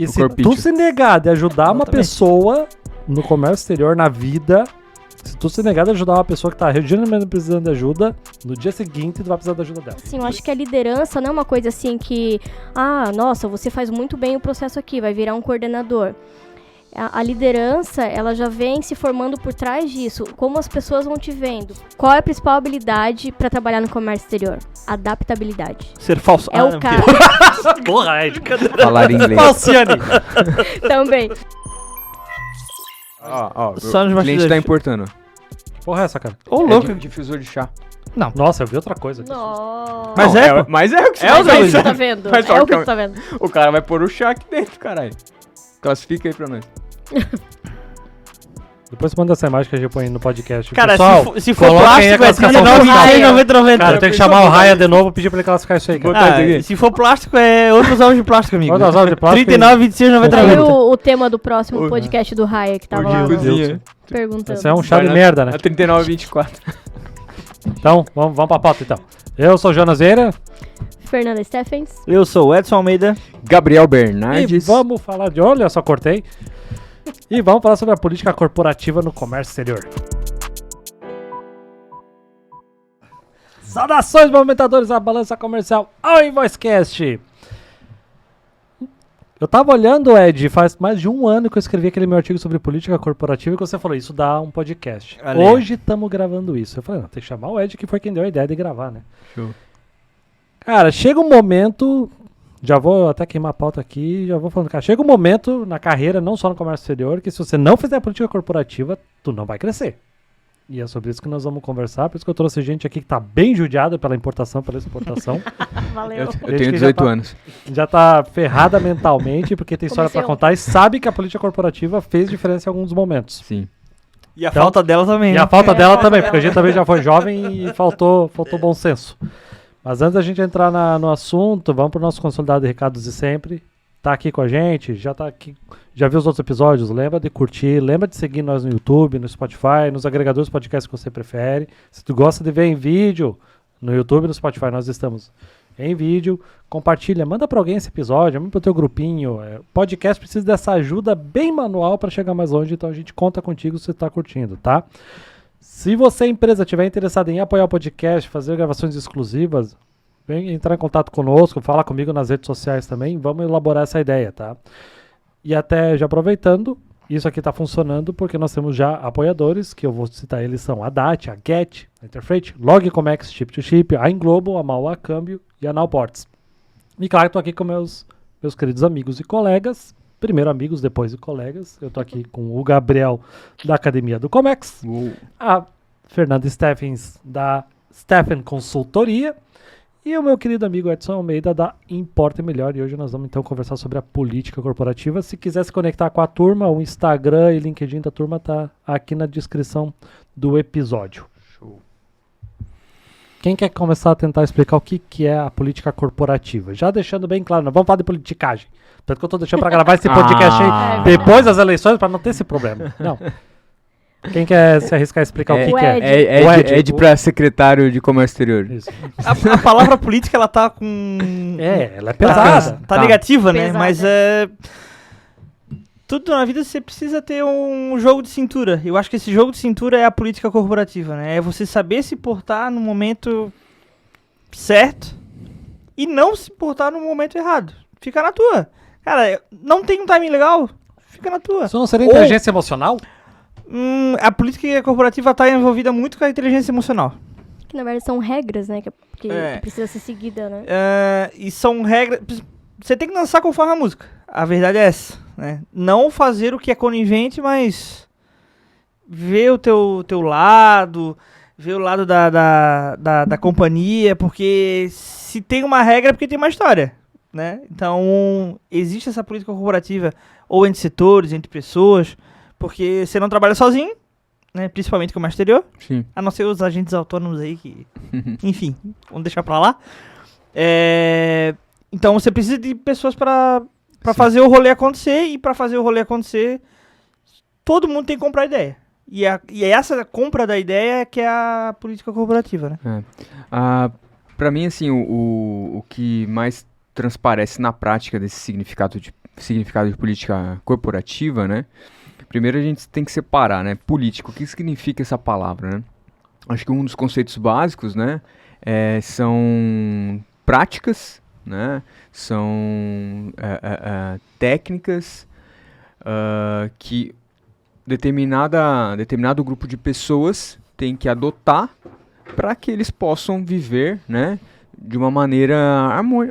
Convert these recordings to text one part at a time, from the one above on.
E se tu se negar de ajudar uma pessoa no comércio exterior, na vida, se tu se negar de ajudar uma pessoa que tá genuinamente precisando de ajuda, no dia seguinte tu vai precisar da ajuda dela. Sim, eu acho que a liderança não é uma coisa assim que, nossa, você faz muito bem o processo aqui, vai virar um coordenador. A liderança, ela já vem se formando por trás disso. Como as pessoas vão te vendo? Qual é a principal habilidade para trabalhar no comércio exterior? Adaptabilidade. Ser falso. É o cara. Porra, Falar inglês. Falciane. Também. Só o cliente tá importando. Porra, é essa, cara? Ô, louco. Difusor de chá. Nossa, eu vi outra coisa aqui. Nossa. Mas Não, mas é o que você É o que tá tu tá vendo. Mas só É o que que tu tá vendo. O cara vai pôr o chá aqui dentro, caralho. Classifica aí pra nós. Depois manda essa imagem que a gente põe no podcast. Cara, pessoal, se for coloquem aí a plástico, é classificação final. 39,90. Cara, tem que chamar o Raya de novo e pedir pra ele classificar isso aí, cara. Se for plástico, é outros ovos de plástico, amigo. Outros ovos de plástico. 39, 26, Aí 90. o tema do próximo podcast do Raya que tava lá Cozinha. perguntando. Esse é um chá de merda, né? A 39,24. Então, vamos pra pauta então. Eu sou o Jonas Vieira. Fernanda Steffens. Eu sou o Edson Almeida. Gabriel E Bernardes. vamos falar de... Olha, só cortei. E vamos falar sobre a política corporativa no comércio exterior. Saudações, movimentadores da balança comercial ao Invoicecast. Eu tava olhando, Ed, faz mais de um ano que eu escrevi aquele meu artigo sobre política corporativa e que você falou, isso dá um podcast. Valeu. Hoje estamos gravando isso. Eu falei, não, tem que chamar o Ed, que foi quem deu a ideia de gravar, né? Show. Cara, chega um momento, já vou até queimar a pauta aqui, já vou falando, cara, chega um momento na carreira, não só no comércio exterior, que se você não fizer a política corporativa, tu não vai crescer. E é sobre isso que nós vamos conversar, por isso que eu trouxe gente aqui que tá bem judiada pela importação, pela exportação. Valeu. Eu tenho 18 anos. Já tá ferrada mentalmente, porque tem história pra Comecei contar e sabe que a política corporativa fez diferença em alguns momentos. Sim. E a falta dela também. E a falta dela também, porque a gente também já foi jovem e faltou bom senso. Mas antes da gente entrar no assunto, vamos pro nosso consolidado de recados de sempre. Tá aqui com a gente, já tá aqui, já viu os outros episódios, lembra de curtir, lembra de seguir nós no YouTube, no Spotify, nos agregadores de podcast que você prefere. Se tu gosta de ver em vídeo, no YouTube e no Spotify nós estamos em vídeo. Compartilha, manda pra alguém esse episódio, manda pro teu grupinho. O podcast precisa dessa ajuda bem manual para chegar mais longe, então a gente conta contigo se você tá curtindo, tá? Se você, empresa, estiver interessada em apoiar o podcast, fazer gravações exclusivas, vem entrar em contato conosco, fala comigo nas redes sociais também, vamos elaborar essa ideia, tá? E até já aproveitando, isso aqui tá funcionando porque nós temos já apoiadores, que eu vou citar eles, são a DAT, a Get, a Interfreight, Logcomex, Chip to Chip, a Inglobo, a Mauá Câmbio e a Nowports. E claro, tô aqui com meus queridos amigos e colegas, primeiro amigos, depois colegas. Eu tô aqui com o Gabriel da Academia do Comex, a Fernanda Steffens da Steffen Consultoria e o meu querido amigo Edson Almeida da Importa Melhor. E hoje nós vamos então conversar sobre a política corporativa. Se quiser se conectar com a turma, o Instagram e LinkedIn da turma tá aqui na descrição do episódio. Show. Quem quer começar a tentar explicar o que é a política corporativa? Já deixando bem claro, não vamos falar de politicagem. Tanto que eu tô deixando pra gravar esse podcast aí depois das eleições pra não ter esse problema. Não. Quem quer se arriscar a explicar o que é? O Ed pra secretário de comércio exterior. Isso. A palavra política, ela tá com... Ela é pesada. Tá negativa, né? Pesada. Mas tudo na vida você precisa ter um jogo de cintura. Eu acho que esse jogo de cintura é a política corporativa, né? É você saber se portar no momento certo e não se portar no momento errado. Fica na tua. Cara, não tem um timing legal, fica na tua. Isso não seria inteligência emocional? A política corporativa tá envolvida muito com a inteligência emocional. Que na verdade são regras, né? Que É. precisa ser seguida, né? E são regras... Você tem que dançar conforme a música. A verdade é essa, né? Não fazer o que é conivente, mas ver o teu lado, ver o lado da companhia, porque se tem uma regra é porque tem uma história, né? Então, existe essa política corporativa ou entre setores, entre pessoas, porque você não trabalha sozinho, né? Principalmente com o exterior, Sim. a não ser os agentes autônomos aí que... Enfim, vamos deixar pra lá. Então você precisa de pessoas pra fazer o rolê acontecer, e pra fazer o rolê acontecer, todo mundo tem que comprar ideia. E essa compra da ideia que é a política corporativa, né? Pra mim, assim, o que mais transparece na prática desse significado significado de política corporativa, né? Primeiro a gente tem que separar, né? Político, o que significa essa palavra, né? Acho que um dos conceitos básicos, né, são práticas, né? São técnicas que determinado grupo de pessoas tem que adotar para que eles possam viver, né, de uma maneira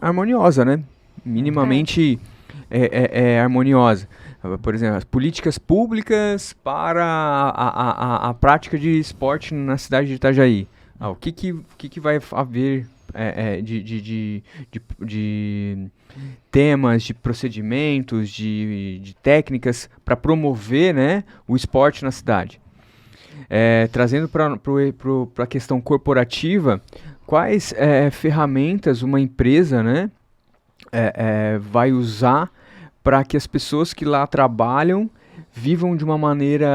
harmoniosa, né? Minimamente harmoniosa. Por exemplo, as políticas públicas para a prática de esporte na cidade de Itajaí. O que vai haver de temas, de procedimentos, de técnicas para promover, né, o esporte na cidade. Trazendo para a questão corporativa, quais ferramentas uma empresa, né, vai usar para que as pessoas que lá trabalham vivam de uma maneira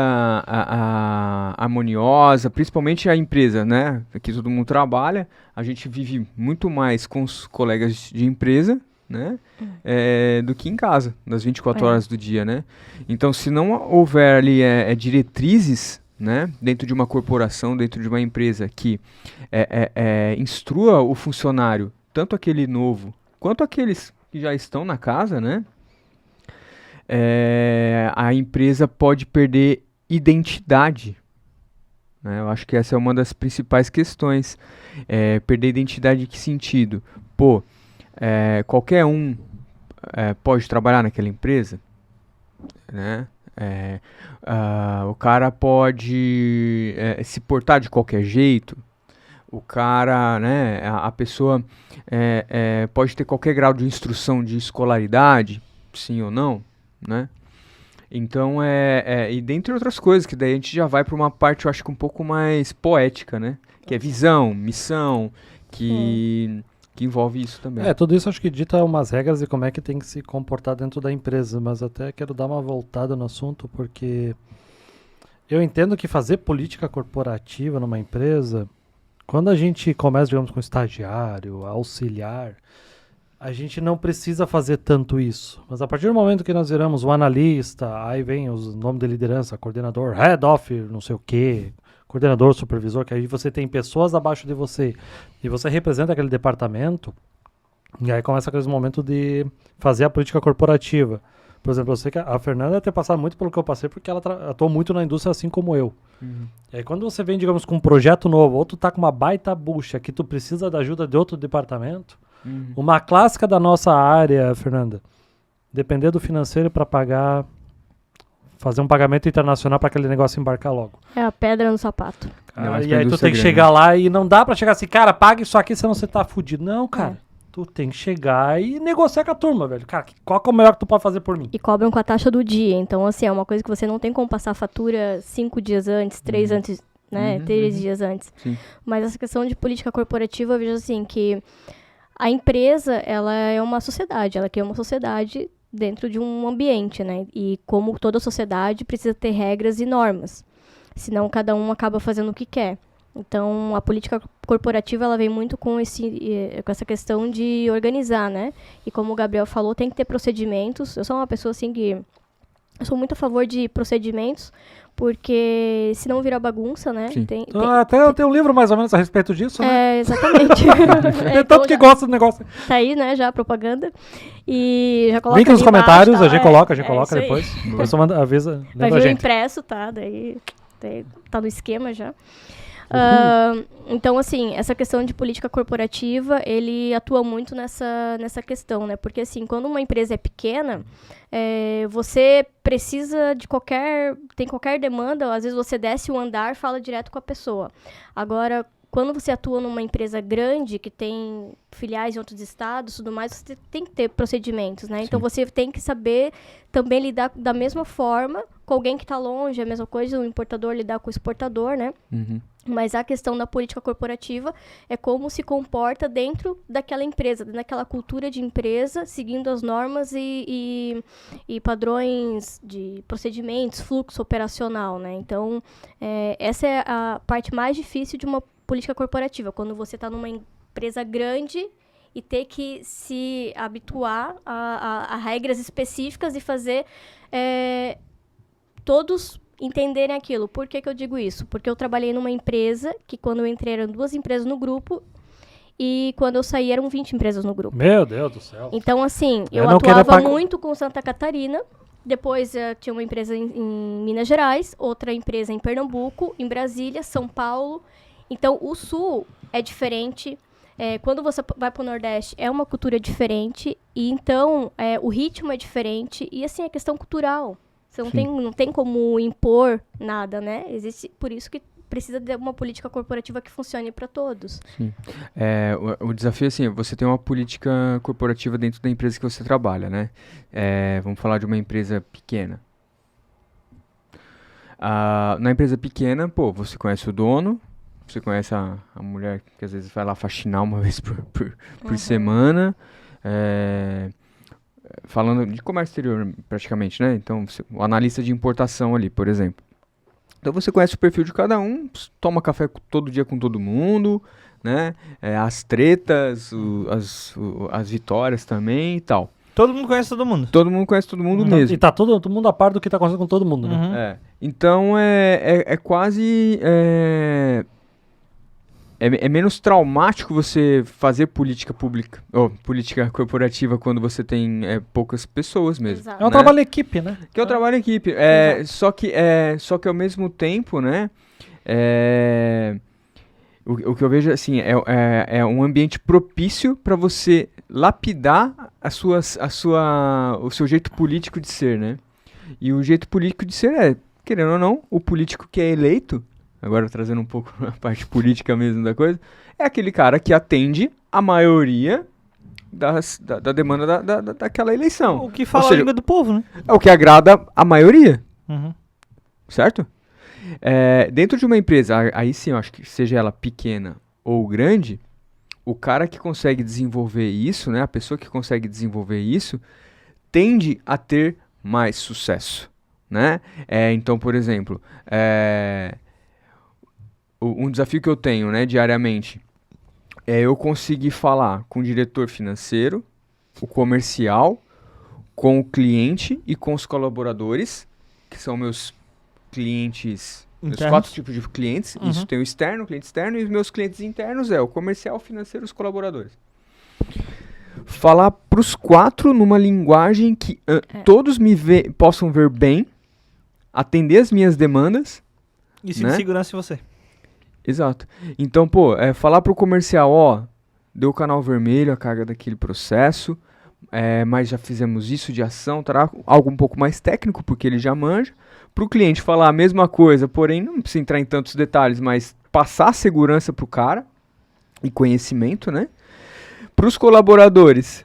harmoniosa, principalmente a empresa, né? Aqui todo mundo trabalha, a gente vive muito mais com os colegas de empresa, né? Do que em casa, das 24 horas do dia, né? Então, se não houver ali diretrizes, né, dentro de uma corporação, dentro de uma empresa que instrua o funcionário, tanto aquele novo quanto aqueles que já estão na casa, né? A empresa pode perder identidade, né? Eu acho que essa é uma das principais questões. Perder identidade em que sentido? Qualquer um pode trabalhar naquela empresa, né? O cara pode se portar de qualquer jeito. O cara, né? A pessoa pode ter qualquer grau de instrução de escolaridade, sim ou não, né? Então, e dentre outras coisas, que daí a gente já vai para uma parte, eu acho que um pouco mais poética, né? Que é visão, missão, que envolve isso também. Tudo isso acho que dita umas regras de como é que tem que se comportar dentro da empresa, mas até quero dar uma voltada no assunto, porque eu entendo que fazer política corporativa numa empresa, quando a gente começa, digamos, com estagiário, auxiliar, a gente não precisa fazer tanto isso. Mas a partir do momento que nós viramos o analista, aí vem os nomes de liderança, coordenador, head of, não sei o quê, coordenador, supervisor, que aí você tem pessoas abaixo de você e você representa aquele departamento, e aí começa aquele momento de fazer a política corporativa. Por exemplo, eu sei que a Fernanda deve ter passado muito pelo que eu passei, porque ela atuou muito na indústria assim como eu. E aí quando você vem, digamos, com um projeto novo, ou tu tá com uma baita bucha que tu precisa da ajuda de outro departamento, uma clássica da nossa área, Fernanda, depender do financeiro para pagar, fazer um pagamento internacional para aquele negócio embarcar logo. É a pedra no sapato. E aí tu tem que chegar lá e não dá para chegar assim, cara, paga isso aqui, senão você tá fudido. Não, cara. Tu tem que chegar e negociar com a turma, velho. Cara, qual que é o melhor que tu pode fazer por mim? E cobram com a taxa do dia. Então, assim, é uma coisa que você não tem como passar a fatura 5 dias antes, 3 antes, né? 3 dias antes. Sim. Mas essa questão de política corporativa, eu vejo assim, que a empresa, ela é uma sociedade. Ela quer uma sociedade dentro de um ambiente, né? E como toda sociedade, precisa ter regras e normas. Senão, cada um acaba fazendo o que quer. Então, a política corporativa, ela vem muito com essa questão de organizar, né? E como o Gabriel falou, tem que ter procedimentos. Eu sou uma pessoa, assim, que... Eu sou muito a favor de procedimentos, porque senão vira bagunça, né? Até eu tenho um livro mais ou menos a respeito disso, né? Exatamente. Tem tanto que gosta do negócio. Tá aí, né, já a propaganda. E já coloca link nos comentários, a gente coloca depois. Aí. Depois você avisa, vai lembra a vir o gente. impresso, tá? Daí tá no esquema já. Então, assim, essa questão de política corporativa, ele atua muito nessa questão, né? Porque, assim, quando uma empresa é pequena, você precisa tem qualquer demanda, às vezes você desce o andar, fala direto com a pessoa. Agora, quando você atua numa empresa grande, que tem filiais em outros estados e tudo mais, você tem que ter procedimentos, né? Sim. Então, você tem que saber também lidar da mesma forma com alguém que está longe, a mesma coisa, o importador lidar com o exportador, né? Mas a questão da política corporativa é como se comporta dentro daquela empresa, dentro daquela cultura de empresa, seguindo as normas e padrões de procedimentos, fluxo operacional, né? Então, essa é a parte mais difícil de uma política corporativa, quando você está numa empresa grande e ter que se habituar a regras específicas e fazer todos entenderem aquilo. Por que eu digo isso? Porque eu trabalhei numa empresa que, quando eu entrei, eram 2 empresas no grupo, e quando eu saí, eram 20 empresas no grupo. Meu Deus do céu. Então, assim, eu não quero atuava pagar- muito com Santa Catarina. Depois tinha uma empresa em Minas Gerais, outra empresa em Pernambuco, em Brasília, São Paulo. Então, o Sul é diferente. Quando você vai para o Nordeste, é uma cultura diferente. E então, o ritmo é diferente. E, assim, é questão cultural. Você não tem como impor nada, né? Por isso que precisa de uma política corporativa que funcione para todos. Sim. O desafio é assim, você tem uma política corporativa dentro da empresa que você trabalha, né? Vamos falar de uma empresa pequena. Na empresa pequena, pô, você conhece o dono, você conhece a mulher que às vezes vai lá faxinar uma vez por semana. Falando de comércio exterior, praticamente, né? Então, o analista de importação ali, por exemplo. Então, você conhece o perfil de cada um, toma café todo dia com todo mundo, né? As tretas, as vitórias também e tal. Todo mundo conhece todo mundo. Todo mundo conhece todo mundo mesmo. E tá todo mundo a par do que tá acontecendo com todo mundo, né? Então, é quase... É menos traumático você fazer política pública, ou política corporativa, quando você tem poucas pessoas mesmo. Exato. É um trabalho em equipe, né? Que é o trabalho em equipe. Só que ao mesmo tempo, né? O que eu vejo assim é um ambiente propício para você lapidar o seu jeito político de ser, né? E o jeito político de ser querendo ou não, o político que é eleito, agora trazendo um pouco a parte política mesmo da coisa, é aquele cara que atende a maioria da demanda daquela eleição. O que fala Ou seja, a língua do povo, né? é o que agrada a maioria, Uhum. certo? Dentro de uma empresa, aí sim, eu acho que seja ela pequena ou grande, o cara que consegue desenvolver isso, né, a pessoa que consegue desenvolver isso, tende a ter mais sucesso, né? Então, por exemplo, um desafio que eu tenho, né, diariamente, é eu conseguir falar com o diretor financeiro, o comercial, com o cliente e com os colaboradores, que são meus clientes, meus Internos. 4 tipos de clientes. Uhum. Isso tem o externo, o cliente externo, e os meus clientes internos o comercial, o financeiro e os colaboradores. Falar para os 4 numa linguagem que todos possam ver bem, atender as minhas demandas. E né? segurança em você. Exato. Então, pô, falar pro comercial, deu o canal vermelho, a carga daquele processo, mas já fizemos isso de ação, algo um pouco mais técnico, porque ele já manja. Pro cliente falar a mesma coisa, porém não precisa entrar em tantos detalhes, mas passar segurança pro cara e conhecimento, né? Pros colaboradores,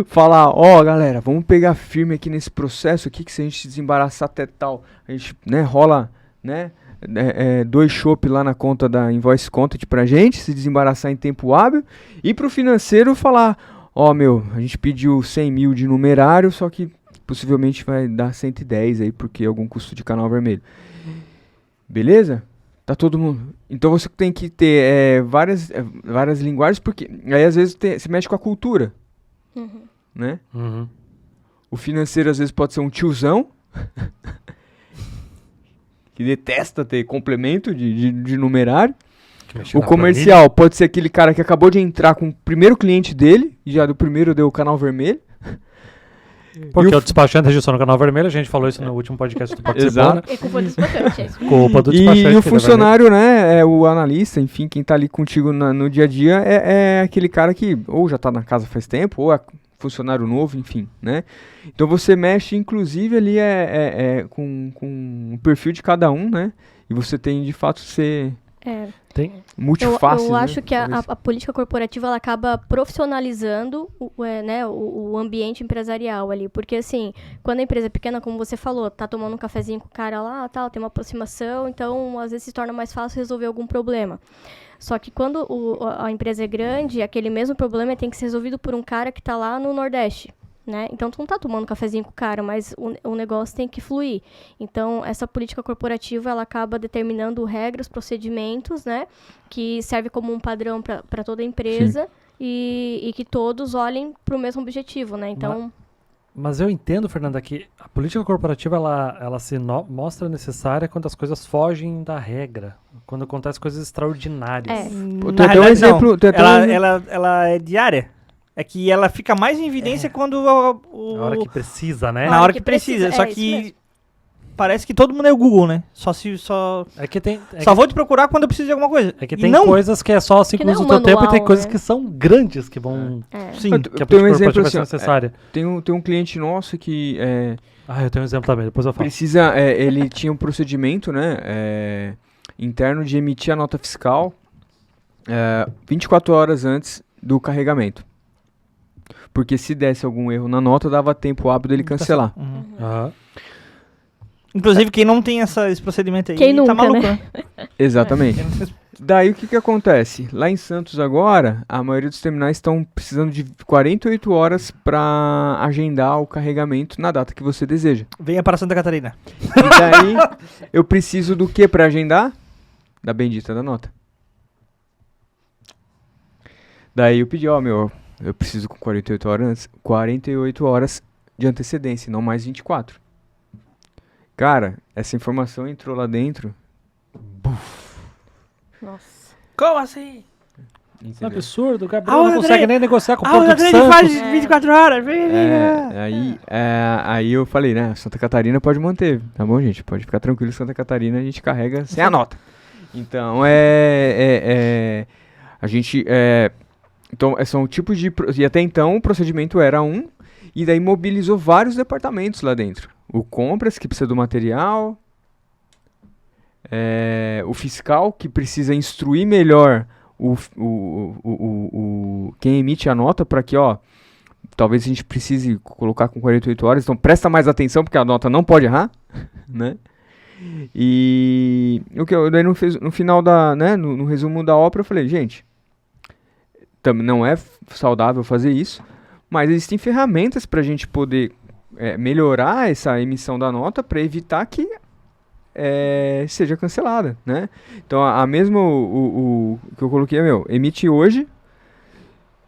falar, galera, vamos pegar firme aqui nesse processo aqui, que se a gente desembaraçar até tal, a gente, né, rola, né, 2 chopp lá na conta da Invoice Content pra gente, se desembaraçar em tempo hábil. E pro financeiro falar, a gente pediu 100 mil de numerário, só que possivelmente vai dar 110 aí, porque algum custo de canal vermelho. Beleza? Tá todo mundo... Então você tem que ter várias linguagens, porque aí às vezes você mexe com a cultura, né? Uhum. O financeiro às vezes pode ser um tiozão, que detesta ter complemento de numerário. O comercial pode ser aquele cara que acabou de entrar com o primeiro cliente dele, e já do primeiro deu o canal vermelho. Porque o despachante registrou no canal vermelho, a gente falou isso no último podcast do Participou, Exato. né? É culpa do despachante, é isso. Culpa do despachante. E o que funcionário, né, o analista, enfim, quem tá ali contigo no dia a dia, é aquele cara que ou já tá na casa faz tempo, ou é funcionário novo, enfim, né? Então você mexe, inclusive, ali com o perfil de cada um, né? E você tem, de fato, ser multifácil. Eu né? acho que a política corporativa ela acaba profissionalizando o ambiente empresarial ali. Porque, assim, quando a empresa é pequena, como você falou, tá tomando um cafezinho com o cara lá, tal, tem uma aproximação, então, às vezes, se torna mais fácil resolver algum problema. Só que quando a empresa é grande, aquele mesmo problema tem que ser resolvido por um cara que tá lá no Nordeste. Né? Então, tu não tá tomando cafezinho com o cara, mas o negócio tem que fluir. Então, essa política corporativa, ela acaba determinando regras, procedimentos, né? Que serve como um padrão para toda a empresa. e que todos olhem para o mesmo objetivo, né? Então, Mas eu entendo, Fernanda, que a política corporativa ela se mostra necessária quando as coisas fogem da regra, quando acontecem coisas extraordinárias. Pô, Na tem até um realidade, exemplo- não. tem até um exemplo- Ela é diária. É que ela fica mais em evidência quando Na hora que precisa, né? na hora que precisa. Só é isso que mesmo. parece que todo mundo é o Google, né? Só É que tem, só vou te procurar quando eu preciso de alguma coisa. é que E tem não, coisas que é só 5 Que não é minutos do um teu tempo e tem manual, coisas né? que são grandes que vão... sim. Que a Tem um política exemplo corporativa vai ser assim, necessária. Tem um cliente nosso que Eu tenho um exemplo também, depois eu falo. precisa, ele tinha um procedimento, né, interno de emitir a nota fiscal 24 horas antes do carregamento. Porque se desse algum erro na nota, dava tempo hábil dele cancelar. Uhum. Aham. Inclusive, quem não tem esse procedimento aí Quem tá nunca, maluco, né? né? Exatamente. Quem não tem- Daí o que acontece? Lá em Santos agora, a maioria dos terminais estão precisando de 48 horas para agendar o carregamento na data que você deseja. Venha para Santa Catarina. E daí eu preciso do que para agendar? Da bendita da nota. Daí eu pedi, eu preciso com 48 horas de antecedência, não mais 24. Cara, essa informação entrou lá dentro. Nossa. Como assim? Isso é um Entendeu? absurdo, o Gabriel não André- consegue nem negociar com o o Porto de André Santos. faz 24 horas. Vem. Aí eu falei, né, Santa Catarina pode manter, tá bom, gente? Pode ficar tranquilo, Santa Catarina a gente carrega sem a nota. Então, a gente, então, são tipos de, e até então o procedimento era um, e daí mobilizou vários departamentos lá dentro. O compras, que precisa do material, o fiscal, que precisa instruir melhor quem emite a nota para que, talvez a gente precise colocar com 48 horas, então presta mais atenção porque a nota não pode errar, né? E o que eu daí no final no resumo da ópera eu falei, gente, não é saudável fazer isso, mas existem ferramentas para a gente poder melhorar essa emissão da nota para evitar que seja cancelada, né? Então a mesma o que eu coloquei emite hoje,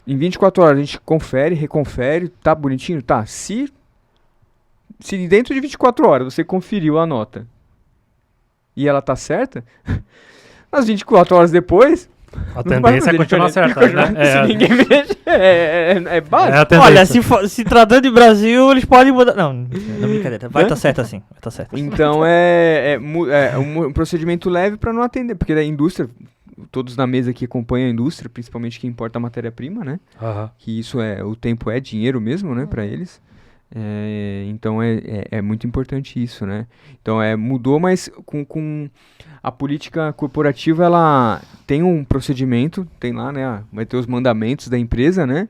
em 24 horas a gente confere, reconfere, tá bonitinho? Tá. Se dentro de 24 horas você conferiu a nota e ela tá certa, nas 24 horas depois, A tendência é continuar certa, né? se ninguém mexe, é básico. É a tendência. Olha, se tratando de Brasil, eles podem mudar. Não brincadeira. Vai estar certo assim. Vai tá certo. Então um procedimento leve para não atender, porque da indústria, todos na mesa aqui acompanham a indústria, principalmente quem importa a matéria-prima, né? Aham. Que isso o tempo é dinheiro mesmo, né, para eles. Então é muito importante isso, né? Então mudou, mas com a política corporativa, ela tem um procedimento, tem lá, né? Vai ter os mandamentos da empresa, né?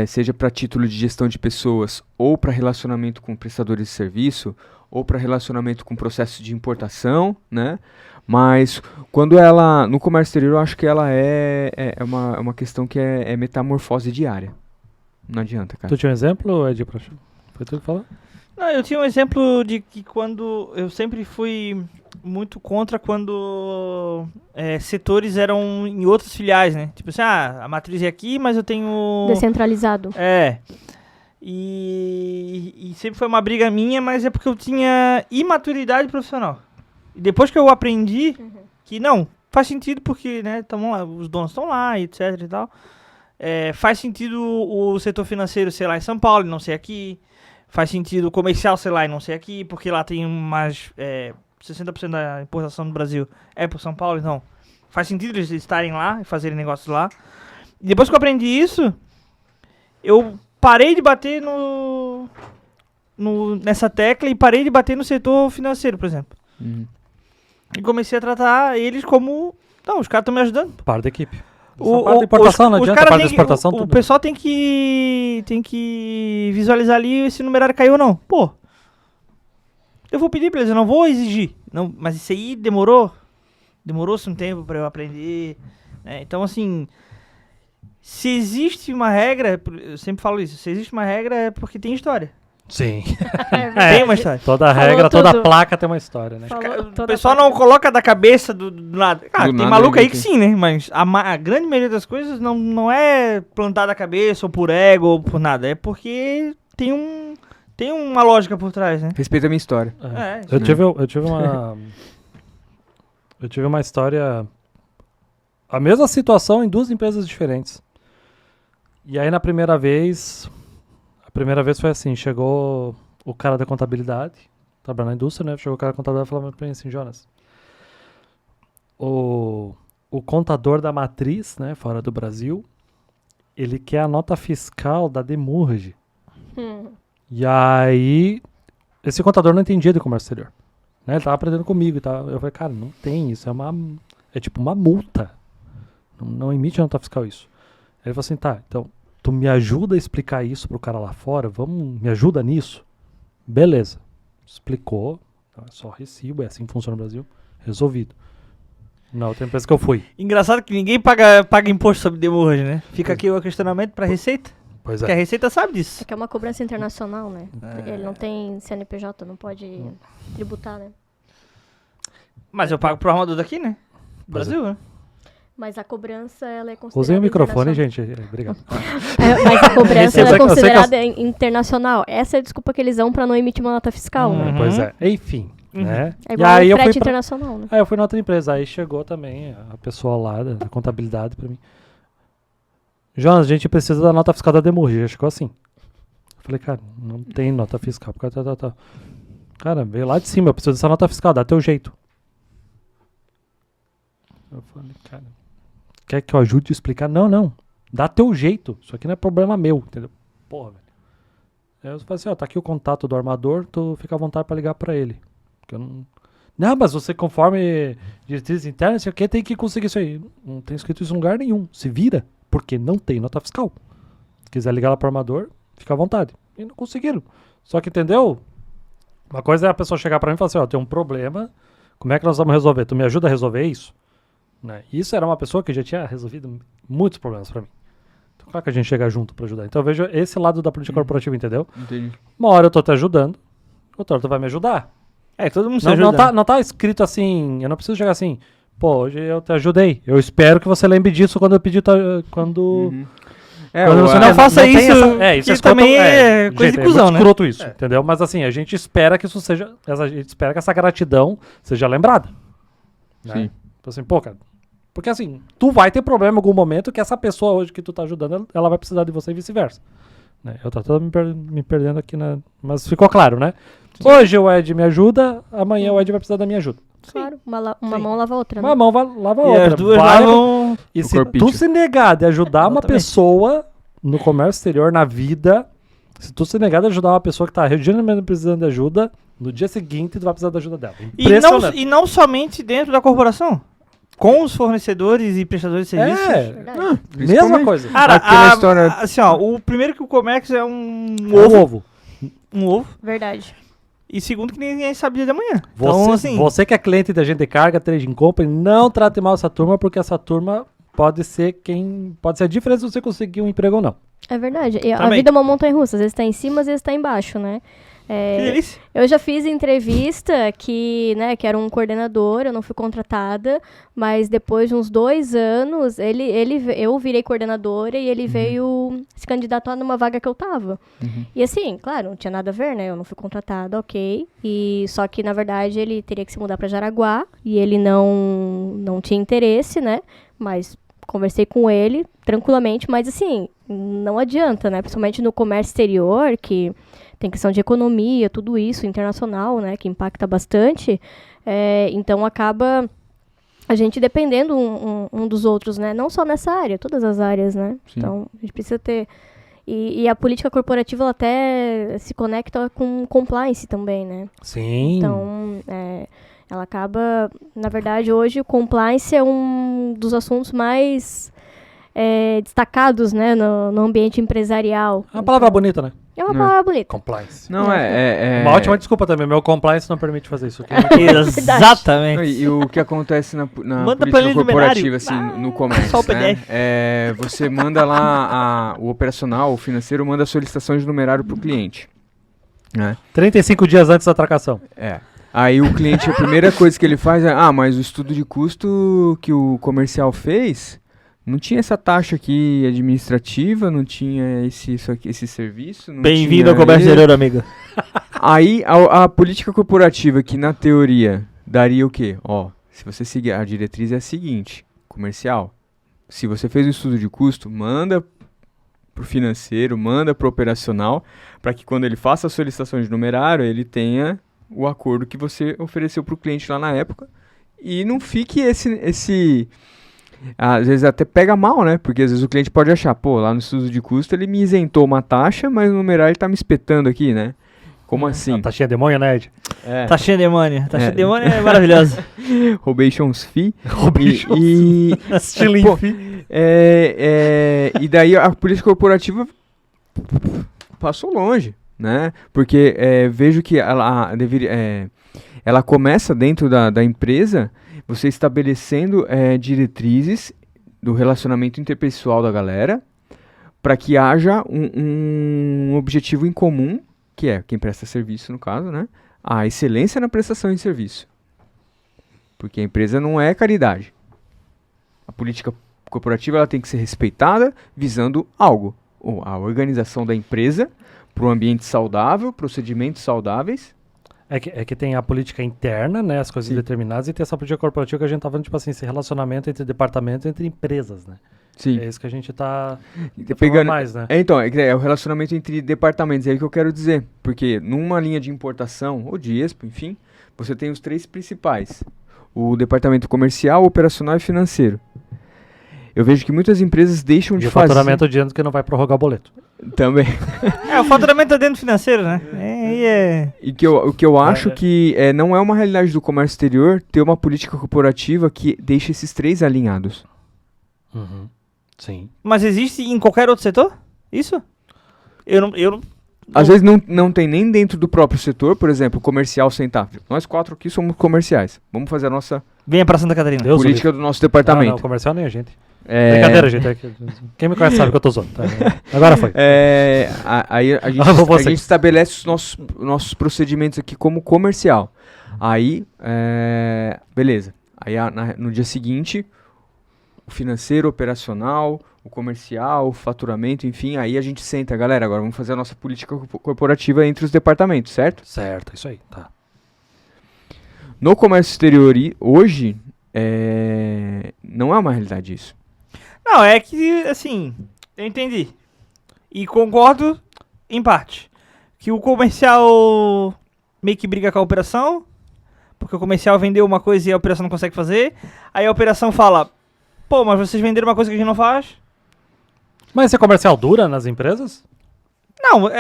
Seja para título de gestão de pessoas, ou para relacionamento com prestadores de serviço, ou para relacionamento com processo de importação, né? Mas quando ela, no comércio exterior, eu acho que ela é uma questão que é metamorfose diária. Não adianta, cara. Tu tinha um exemplo, Ed? Foi tu que falou? Não, eu tinha um exemplo de que quando eu sempre fui muito contra quando setores eram em outras filiais, né? Tipo assim, a matriz é aqui, mas eu tenho... Descentralizado. E sempre foi uma briga minha, mas é porque eu tinha imaturidade profissional. E depois que eu aprendi que não, faz sentido porque, né, lá, os donos estão lá, etc e tal. Faz sentido o setor financeiro ser lá em São Paulo e não ser aqui. Faz sentido o comercial ser lá e não ser aqui, porque lá tem mais 60% da importação do Brasil por São Paulo, então faz sentido eles estarem lá e fazerem negócios lá. E depois que eu aprendi isso, eu parei de bater nessa tecla e parei de bater no setor financeiro, por exemplo. E comecei a tratar eles como... Não, os caras estão me ajudando. Parte da equipe. Parte da importação não adianta, parte da exportação o tudo. pessoal tem que visualizar ali se o numerário caiu ou não. Pô, eu vou pedir pra eles, eu não vou exigir. Não, mas isso aí demorou-se um tempo pra eu aprender. Né? Então, assim, se existe uma regra, eu sempre falo isso, se existe uma regra é porque tem história. Sim. Tem uma história. Toda Falou regra, toda tudo. placa tem uma história, né? Falou O toda pessoal parte. não coloca da cabeça do nada. Cara, Do tem nada maluco aí ninguém que tem. sim, né? Mas a grande maioria das coisas não é plantar da cabeça, ou por ego, ou por nada. É porque tem uma lógica por trás, né? Respeita a minha história. É, Eu Né? tive uma história, a mesma situação em duas empresas diferentes. E aí a primeira vez foi assim, chegou o cara da contabilidade, trabalhando na indústria, né? Chegou o cara da contabilidade e falou pra mim assim, Jonas, o contador da matriz, né, fora do Brasil, ele quer a nota fiscal da Demurge. E aí, esse contador não entendia de comércio exterior. Né? Ele tava aprendendo comigo e tal. Eu falei, cara, não tem isso, é tipo uma multa. Não emite nota fiscal isso. Aí ele falou assim, tá, então, tu me ajuda a explicar isso pro cara lá fora? Me ajuda nisso? Beleza. Explicou, então é só recibo, é assim que funciona no Brasil. Resolvido. Na outra empresa que eu fui. engraçado que ninguém paga imposto sobre demurge, né? Fica aqui o questionamento pra Receita. Pois Porque a é. Receita sabe disso. É que é uma cobrança internacional, né? Ele não tem CNPJ, não pode tributar, né? Mas eu pago pro armador daqui, né? Pois Brasil, né? Mas a cobrança, ela é considerada Usem o microfone, internacional. gente. Obrigado. Mas a cobrança Eu ela sei é que- eu sei que considerada internacional. Essa é a desculpa que eles dão pra não emitir uma nota fiscal, né? Uhum. Pois é. Enfim, né? É E igual aí o eu frete fui pra... internacional, né? Aí eu fui na outra empresa, aí chegou também a pessoa lá da contabilidade pra mim. Jonas, a gente precisa da nota fiscal da Demurgia. Chegou assim. Eu falei, cara, não tem nota fiscal. Tá. Cara, veio lá de cima, eu preciso dessa nota fiscal, dá teu jeito. Eu falei, cara, quer que eu ajude a explicar? Não, dá teu jeito. Isso aqui não é problema meu, entendeu? Porra, velho. Aí eu falei assim, ó, tá aqui o contato do armador, tu fica à vontade pra ligar pra ele. Porque eu não... Não, mas você, conforme diretrizes internas, sei o que, tem que conseguir isso aí. Não tem escrito isso em lugar nenhum. Se vira, porque não tem nota fiscal. Se quiser ligar lá pro armador, fica à vontade. E não conseguiram. Só que, entendeu? Uma coisa é a pessoa chegar pra mim e falar assim, ó, tem um problema, como é que nós vamos resolver? Tu me ajuda a resolver isso? Né? Isso era uma pessoa que já tinha resolvido muitos problemas pra mim. Então, claro que a gente chega junto pra ajudar. Então, eu vejo esse lado da política corporativa, entendeu? Entendi. Uma hora eu tô te ajudando, outra hora tu vai me ajudar. É, todo mundo se Não, ajuda. não tá escrito assim, eu não preciso chegar assim, pô, hoje eu te ajudei. Eu espero que você lembre disso quando eu pedir, quando... Uhum. É, quando o- você a- não faça tem isso, isso que escroto, também é coisa de gente, cuzão, muito né? escroto isso, entendeu? Mas assim, a gente espera que isso seja, a gente espera que essa gratidão seja lembrada. Né? Sim. Então assim, pô, cara, porque assim, tu vai ter problema em algum momento que essa pessoa hoje que tu tá ajudando, ela vai precisar de você e vice-versa. Né? Eu tô todo me perdendo aqui, mas ficou claro, né? Hoje o Ed me ajuda, amanhã o Ed vai precisar da minha ajuda. Claro, uma Sim. mão lava a outra, né? Uma mão lava a E outra. as duas Vai- lavam... E O se corpite. tu se negar de ajudar uma Exatamente. pessoa no comércio exterior, na vida, se tu se negar de ajudar uma pessoa que tá genuinamente precisando de ajuda, no dia seguinte tu vai precisar da ajuda dela. E não somente dentro da corporação. Com os fornecedores e prestadores de serviços. Verdade. mesma Principalmente. coisa. Cara, Aquela história- assim, ó, o primeiro que o Comex é um É um ovo. ovo. Um ovo. Verdade. E segundo que ninguém sabe dia de amanhã. Você, Então, assim... você que é cliente da Agente de Carga, Trading Company, não trate mal essa turma, porque essa turma pode ser a diferença se você conseguir um emprego ou não. É verdade. E a Também. vida é uma montanha russa. Às vezes tá em cima, às vezes tá embaixo, né? É, Que delícia. eu já fiz entrevista que era um coordenador, eu não fui contratada, mas depois de uns 2 anos, eu virei coordenadora e ele veio se candidatar numa vaga que eu tava. Uhum. E assim, claro, não tinha nada a ver, né? Eu não fui contratada, ok. E só que, na verdade, ele teria que se mudar pra Jaraguá e ele não tinha interesse, né? Mas conversei com ele tranquilamente, mas assim, não adianta, né? Principalmente no comércio exterior, que tem questão de economia, tudo isso, internacional, né? Que impacta bastante. Então acaba a gente dependendo um dos outros, né? Não só nessa área, todas as áreas, né? Sim. Então a gente precisa ter... E a política corporativa, ela até se conecta com compliance também, né? Sim. Então, ela acaba... Na verdade, hoje o compliance é um dos assuntos mais destacados, né? No ambiente empresarial. É uma palavra bonita, né? É uma Não. palavra bonita. Compliance. Não, é... Uma ótima desculpa também. Meu compliance não permite fazer isso aqui. Não, Exatamente. e o que acontece na Manda política planilha do corporativa, numerário. assim, no comércio, só o né? PDF. Você manda lá, o operacional, o financeiro, manda a solicitação de numerário para o cliente. né? 35 dias antes da atracação. Aí o cliente, a primeira coisa que ele faz é, mas o estudo de custo que o comercial fez, não tinha essa taxa aqui administrativa, não tinha esse serviço. Bem-vindo ao comércio exterior, amigo. Aí a política corporativa, que na teoria daria o quê? Se você seguir, a diretriz é a seguinte, comercial, se você fez o estudo de custo, manda pro financeiro, manda pro operacional, para que quando ele faça a solicitação de numerário, ele tenha o acordo que você ofereceu pro cliente lá na época, e não fique esse às vezes até pega mal, né? Porque às vezes o cliente pode achar, lá no estudo de custo ele me isentou uma taxa, mas no numerário ele tá me espetando aqui, né? Como assim? A taxinha demônio, né, Ed? Taxinha demônio. Taxinha demônio é maravilhosa. Robations fee. Stealing fee. E daí a política corporativa passou longe, né? Porque vejo que ela deveria, ela começa dentro da empresa, você estabelecendo diretrizes do relacionamento interpessoal da galera, para que haja um objetivo em comum, que é quem presta serviço, no caso, né? A excelência na prestação de serviço. Porque a empresa não é caridade. A política corporativa ela tem que ser respeitada visando algo. A organização da empresa para um ambiente saudável, procedimentos saudáveis. É que tem a política interna, né? As coisas determinadas, e tem essa política corporativa que a gente tá falando, tipo assim, esse relacionamento entre departamentos, entre empresas, né? Sim. É isso que a gente tá pegando mais, né? Então, é o relacionamento entre departamentos, é aí que eu quero dizer. Porque numa linha de importação, ou de expo, enfim, você tem os 3 principais. O departamento comercial, operacional e financeiro. Eu vejo que muitas empresas deixam de fazer... E o faturamento dizendo que não vai prorrogar o boleto. Também. O faturamento é dentro do financeiro, né? E o que eu acho que não é uma realidade do comércio exterior ter uma política corporativa que deixa esses 3 alinhados. Uhum. Sim. Mas existe em qualquer outro setor? Isso? Eu não... Às vezes não tem nem dentro do próprio setor, por exemplo, comercial sentar. Nós 4 aqui somos comerciais. Vamos fazer a nossa Venha pra Santa Catarina. política do nosso departamento. Não, comercial nem a gente. Brincadeira, gente. Quem me conhece sabe que eu tô zoando. Tá? Agora foi. Aí a gente estabelece os nossos procedimentos aqui como comercial. Aí, beleza. Aí no dia seguinte, o financeiro, operacional, o comercial, o faturamento, enfim, aí a gente senta, galera, agora vamos fazer a nossa política corporativa entre os departamentos, certo? Certo, isso aí, tá. No comércio exterior hoje, não é uma realidade isso. Não, é que, assim, eu entendi. E concordo em parte. Que o comercial meio que briga com a operação, porque o comercial vendeu uma coisa e a operação não consegue fazer. Aí a operação fala, mas vocês venderam uma coisa que a gente não faz. Mas esse comercial dura nas empresas? Não,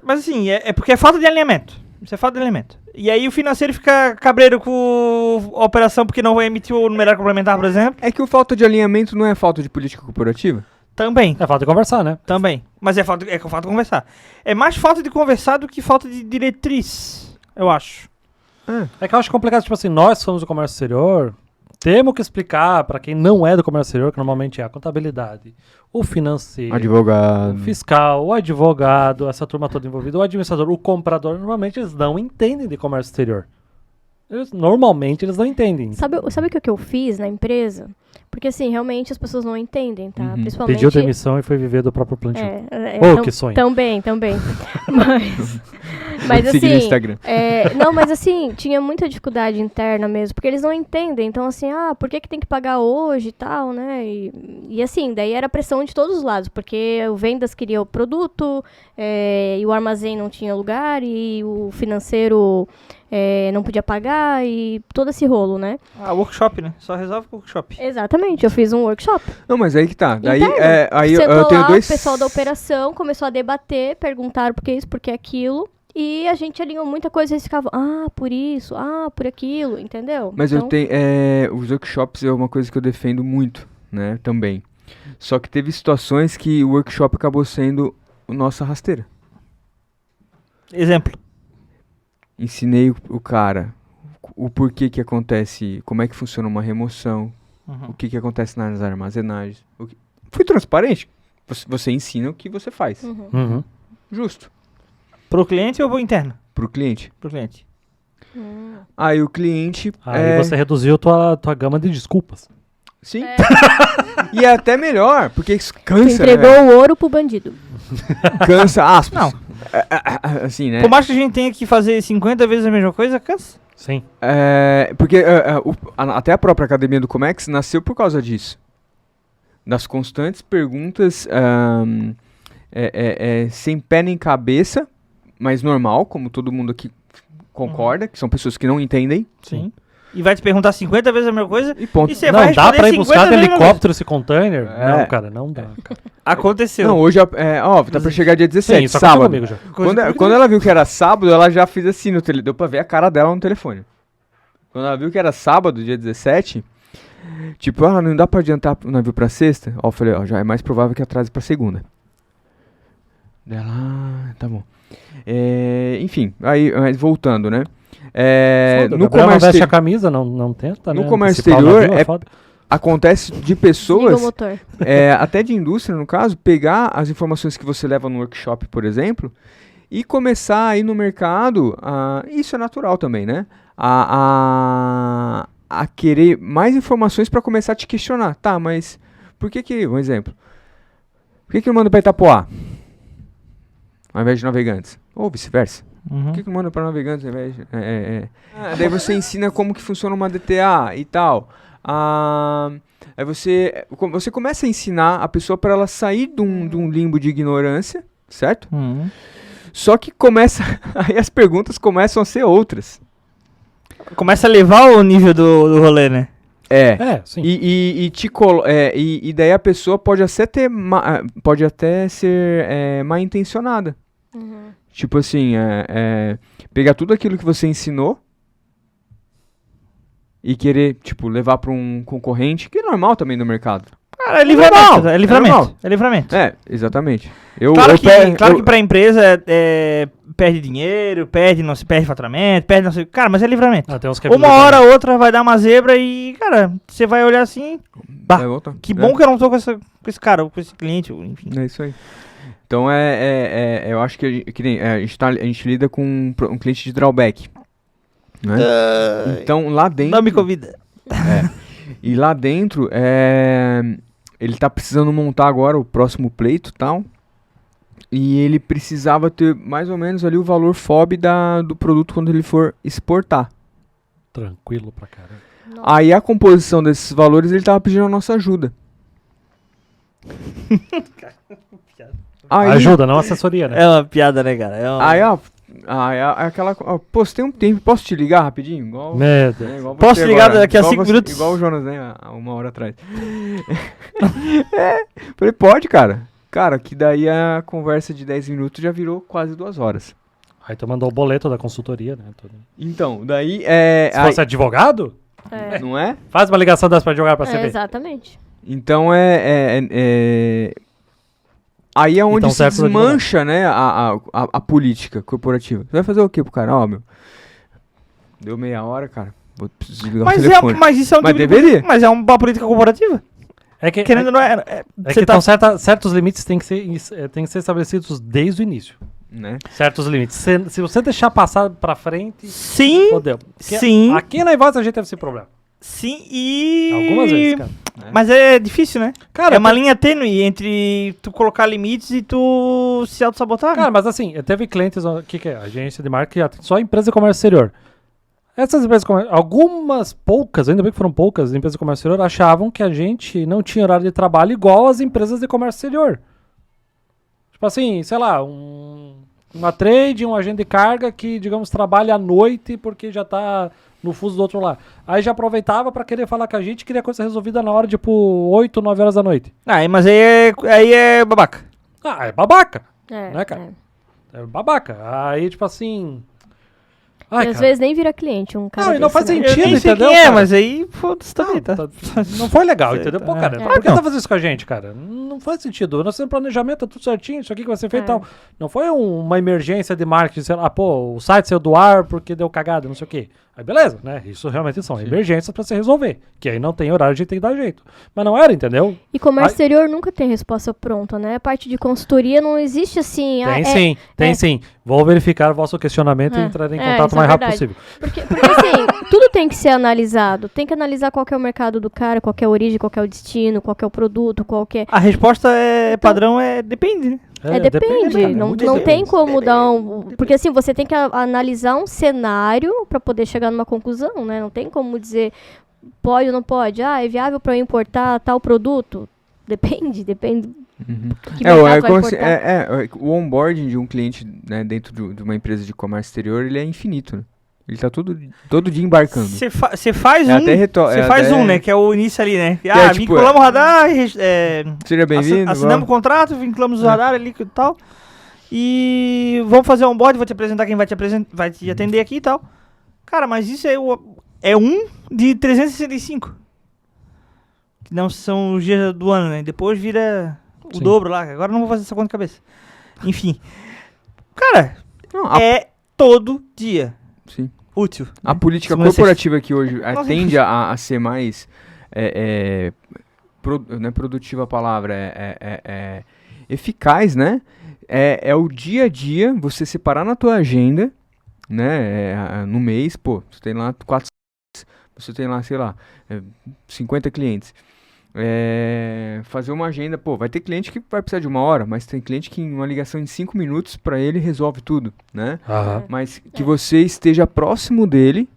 mas assim, é porque é falta de alinhamento. Isso é falta de alinhamento. E aí o financeiro fica cabreiro com a operação porque não emitiu o numerário complementar, por exemplo. É que o falta de alinhamento não é falta de política corporativa? Também. É falta de conversar, né? Também. Mas é falta de conversar. É mais falta de conversar do que falta de diretriz, eu acho. É que eu acho complicado, tipo assim, nós somos do comércio exterior, temos que explicar para quem não é do comércio exterior, que normalmente é a contabilidade, o financeiro, advogado, o fiscal, o advogado, essa turma toda envolvida, o administrador, o comprador, normalmente eles não entendem de comércio exterior. Normalmente eles não entendem. Sabe o que eu fiz na empresa? Porque assim, realmente as pessoas não entendem, tá? Principalmente... Pediu demissão e foi viver do próprio plantio. Que sonho. Também. Mas assim, no Instagram. Não, mas assim, tinha muita dificuldade interna mesmo, porque eles não entendem. Então assim, por que tem que pagar hoje e tal, né? E assim, daí era pressão de todos os lados, porque o vendas queria o produto, e o armazém não tinha lugar, e o financeiro... não podia pagar e todo esse rolo, né? Workshop, né? Só resolve com workshop. Exatamente, eu fiz um workshop. Não, mas aí que tá. Daí, aí eu tenho lá, dois... o pessoal da operação começou a debater, perguntaram por que isso, por que aquilo. E a gente alinhou muita coisa e eles ficavam, por isso, por aquilo, entendeu? Mas então... eu tenho... os workshops é uma coisa que eu defendo muito, né? Também. Só que teve situações que o workshop acabou sendo nossa rasteira. Exemplo. Ensinei o cara o porquê que acontece, como é que funciona uma remoção, o que acontece nas armazenagens. Fui transparente. Você ensina o que você faz. Uhum. Justo. Pro cliente ou pro interno? pro cliente. Pro cliente. Aí o cliente... Aí você reduziu tua gama de desculpas. Sim. E é até melhor, porque isso cansa, né, Entregou velho? o ouro pro bandido. Cansa, aspas. Não. Assim, né? Por mais que a gente tenha que fazer 50 vezes a mesma coisa, cansa. Sim. Porque até a própria Academia do Comex nasceu por causa disso. Das constantes perguntas sem pé nem cabeça, mas normal, como todo mundo aqui concorda, que são pessoas que não entendem. Sim. E vai te perguntar 50 vezes a mesma coisa. E ponto. E você vai Não dá responder pra ir 50 buscar de vezes a mesma helicóptero esse container? É. Não, cara, não dá. Cara. Aconteceu. Não, hoje, tá pra chegar dia 17, Sim, isso aconteceu sábado. comigo já. Quando ela viu que era sábado, ela já fez assim no telefone. Deu pra ver a cara dela no telefone. Quando ela viu que era sábado, dia 17, tipo, não dá pra adiantar o navio pra sexta? Ó, eu falei, já é mais provável que atrase pra segunda. Dela, tá bom. Enfim, aí, mas voltando, né? Foda, No Gabriel não comércio veste a camisa, não tenta, no né? comércio Antecipar o exterior, navio, foda. acontece de Liga o pessoas, motor. até de indústria no caso, pegar as informações que você leva no workshop, por exemplo, e começar a ir no mercado, isso é natural também, né? A querer mais informações para começar a te questionar. Tá, mas por que um exemplo, por que eu mando para Itapoá ao invés de Navegantes? Ou vice-versa. Por que manda para Navegantes ao invés de... daí você ensina como que funciona uma DTA e tal. Aí você começa a ensinar a pessoa para ela sair de um limbo de ignorância, certo? Só que aí as perguntas começam a ser outras. Começa a levar o nível do rolê, né? Sim. E daí a pessoa pode até ser mal intencionada. Tipo assim, pegar tudo aquilo que você ensinou e querer, tipo, levar para um concorrente, que é normal também no mercado. Cara, é livramento. É livramento. normal. É livramento. Exatamente. Claro que pra empresa perde dinheiro, perde faturamento, perde não sei. Cara, mas é livramento. Tem uns que é Uma verdade. hora ou outra vai dar uma zebra e, cara, você vai olhar assim. Bah, que bom que eu não tô com esse cara, ou com esse cliente, ou enfim. É isso aí. Então eu acho que a gente lida com um cliente de drawback. Né? Então lá dentro. Não me convida. E lá dentro, ele tá precisando montar agora o próximo pleito e tal. E ele precisava ter mais ou menos ali o valor FOB do produto quando ele for exportar. Tranquilo pra caramba. Aí a composição desses valores ele tava pedindo a nossa ajuda. Ajuda, não assessoria, né? É uma piada, né, cara? Aquela... Pô, você tem um tempo, posso te ligar rapidinho? Igual, Meu Deus. igual Posso você ligar agora. daqui a Igual 5 minutos? Igual o Jonas, né? Há uma hora atrás. Falei, pode, cara. Cara, que daí a conversa de 10 minutos já virou quase 2 horas. Aí tu mandou o boleto da consultoria, né? Então, daí Se fosse advogado, não é? faz uma ligação dessa pra advogado pra você ver. Exatamente. Então aí é onde Então, se certo, desmancha, né, a política corporativa. Você vai fazer o quê pro cara? Meu, deu meia hora, cara. Preciso desligar o telefone. Mas isso é um Mas tipo de deveria. política- Mas é uma política corporativa. É que, Querendo ou não você tá... certos limites têm que ser estabelecidos desde o início. Né? Certos limites. Se você deixar passar pra frente, Sim, fodeu. Porque sim, Aqui na Ivosa a gente teve esse problema. sim e... Algumas vezes, cara. Mas é difícil, né? Cara, é uma linha tênue entre tu colocar limites e tu se auto-sabotar. Cara, mas assim, teve clientes, que é agência de marketing, só empresa de comércio exterior. Essas empresas de comércio, algumas poucas, ainda bem que foram poucas, empresas de comércio exterior achavam que a gente não tinha horário de trabalho igual as empresas de comércio exterior. Tipo assim, sei lá, uma trade, um agente de carga que, digamos, trabalha à noite porque já tá no fuso do outro lado. Aí já aproveitava pra querer falar com a gente, queria coisa resolvida na hora, tipo, 8, 9 horas da noite. Mas aí é babaca. É babaca, É, né, cara? É babaca. Aí, tipo assim... E às vezes nem vira cliente um cara Não, e não desse, faz né? Eu sentido, nem sei entendeu, quem é, cara? mas aí foda-se também, tá? Não foi legal, entendeu? Pô, É. cara, É. por que Não. tá fazendo isso com a gente, cara? Não faz sentido. Nós temos planejamento, tá tudo certinho, isso aqui que vai ser feito e É. tal. Não foi uma emergência de marketing, sei lá, pô, o site saiu do ar porque deu cagada, não sei o quê. Aí beleza, né? Isso realmente são Sim. emergências pra se resolver. Que aí não tem horário, a gente tem que dar jeito. Mas não era, entendeu? E comércio exterior nunca tem resposta pronta, né? A parte de consultoria não existe assim. Tem sim. Vou verificar o vosso questionamento e entrar em contato isso o mais é rápido verdade. possível. Porque assim, tudo tem que ser analisado. Tem que analisar qual que é o mercado do cara, qual que é a origem, qual que é o destino, qual que é o produto, qual que é... A resposta padrão depende, né? Depende. cara, Não, muito não depende. tem como dar um... Porque assim, você tem que analisar um cenário para poder chegar numa conclusão, né? Não tem como dizer pode ou não pode. É viável para eu importar tal produto? Depende. Uhum. Que mercado vai importar. O onboarding de um cliente, né, dentro de uma empresa de comércio exterior, ele é infinito, né? Ele tá todo dia embarcando. Você faz né? Que é o início ali, né? Vinculamos o radar, Seja bem-vindo. assinamos o contrato, vinculamos o radar ali e tal. E vamos fazer um onboard, vou te apresentar quem vai te atender aqui e tal. Cara, mas isso é um de 365. Que não são os dias do ano, né? Depois vira o Sim. dobro lá. Agora eu não vou fazer essa conta de cabeça. Enfim. Cara, Não, todo dia sim. útil. A política Segunda, corporativa que hoje Nossa, tende a ser mais não é produtiva a palavra, eficaz, né? É o dia a dia, você separar na tua agenda, né? No mês, pô, você tem lá 4, você tem lá, sei lá, 50 clientes. Fazer uma agenda, pô, vai ter cliente que vai precisar de 1 hora, mas tem cliente que em uma ligação em 5 minutos pra ele resolve tudo, né? Aham. Mas que você esteja próximo dele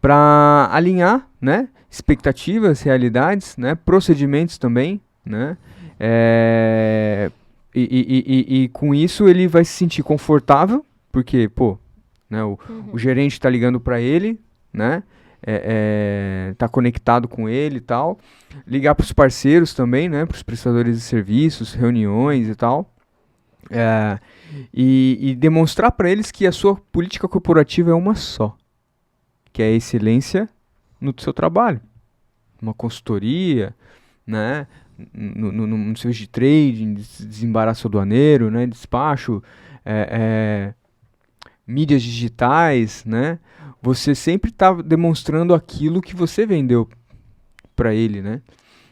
para alinhar, né, expectativas, realidades, né, procedimentos também, né, e com isso ele vai se sentir confortável, porque, pô, né, o gerente está ligando para ele, né, tá conectado com ele e tal, ligar para os parceiros também, né, para os prestadores de serviços, reuniões e tal, e demonstrar para eles que a sua política corporativa é uma só, que é a excelência no seu trabalho, uma consultoria, né, no serviço de trading, desembaraço aduaneiro, né, despacho, mídias digitais, né, você sempre está demonstrando aquilo que você vendeu para ele, né.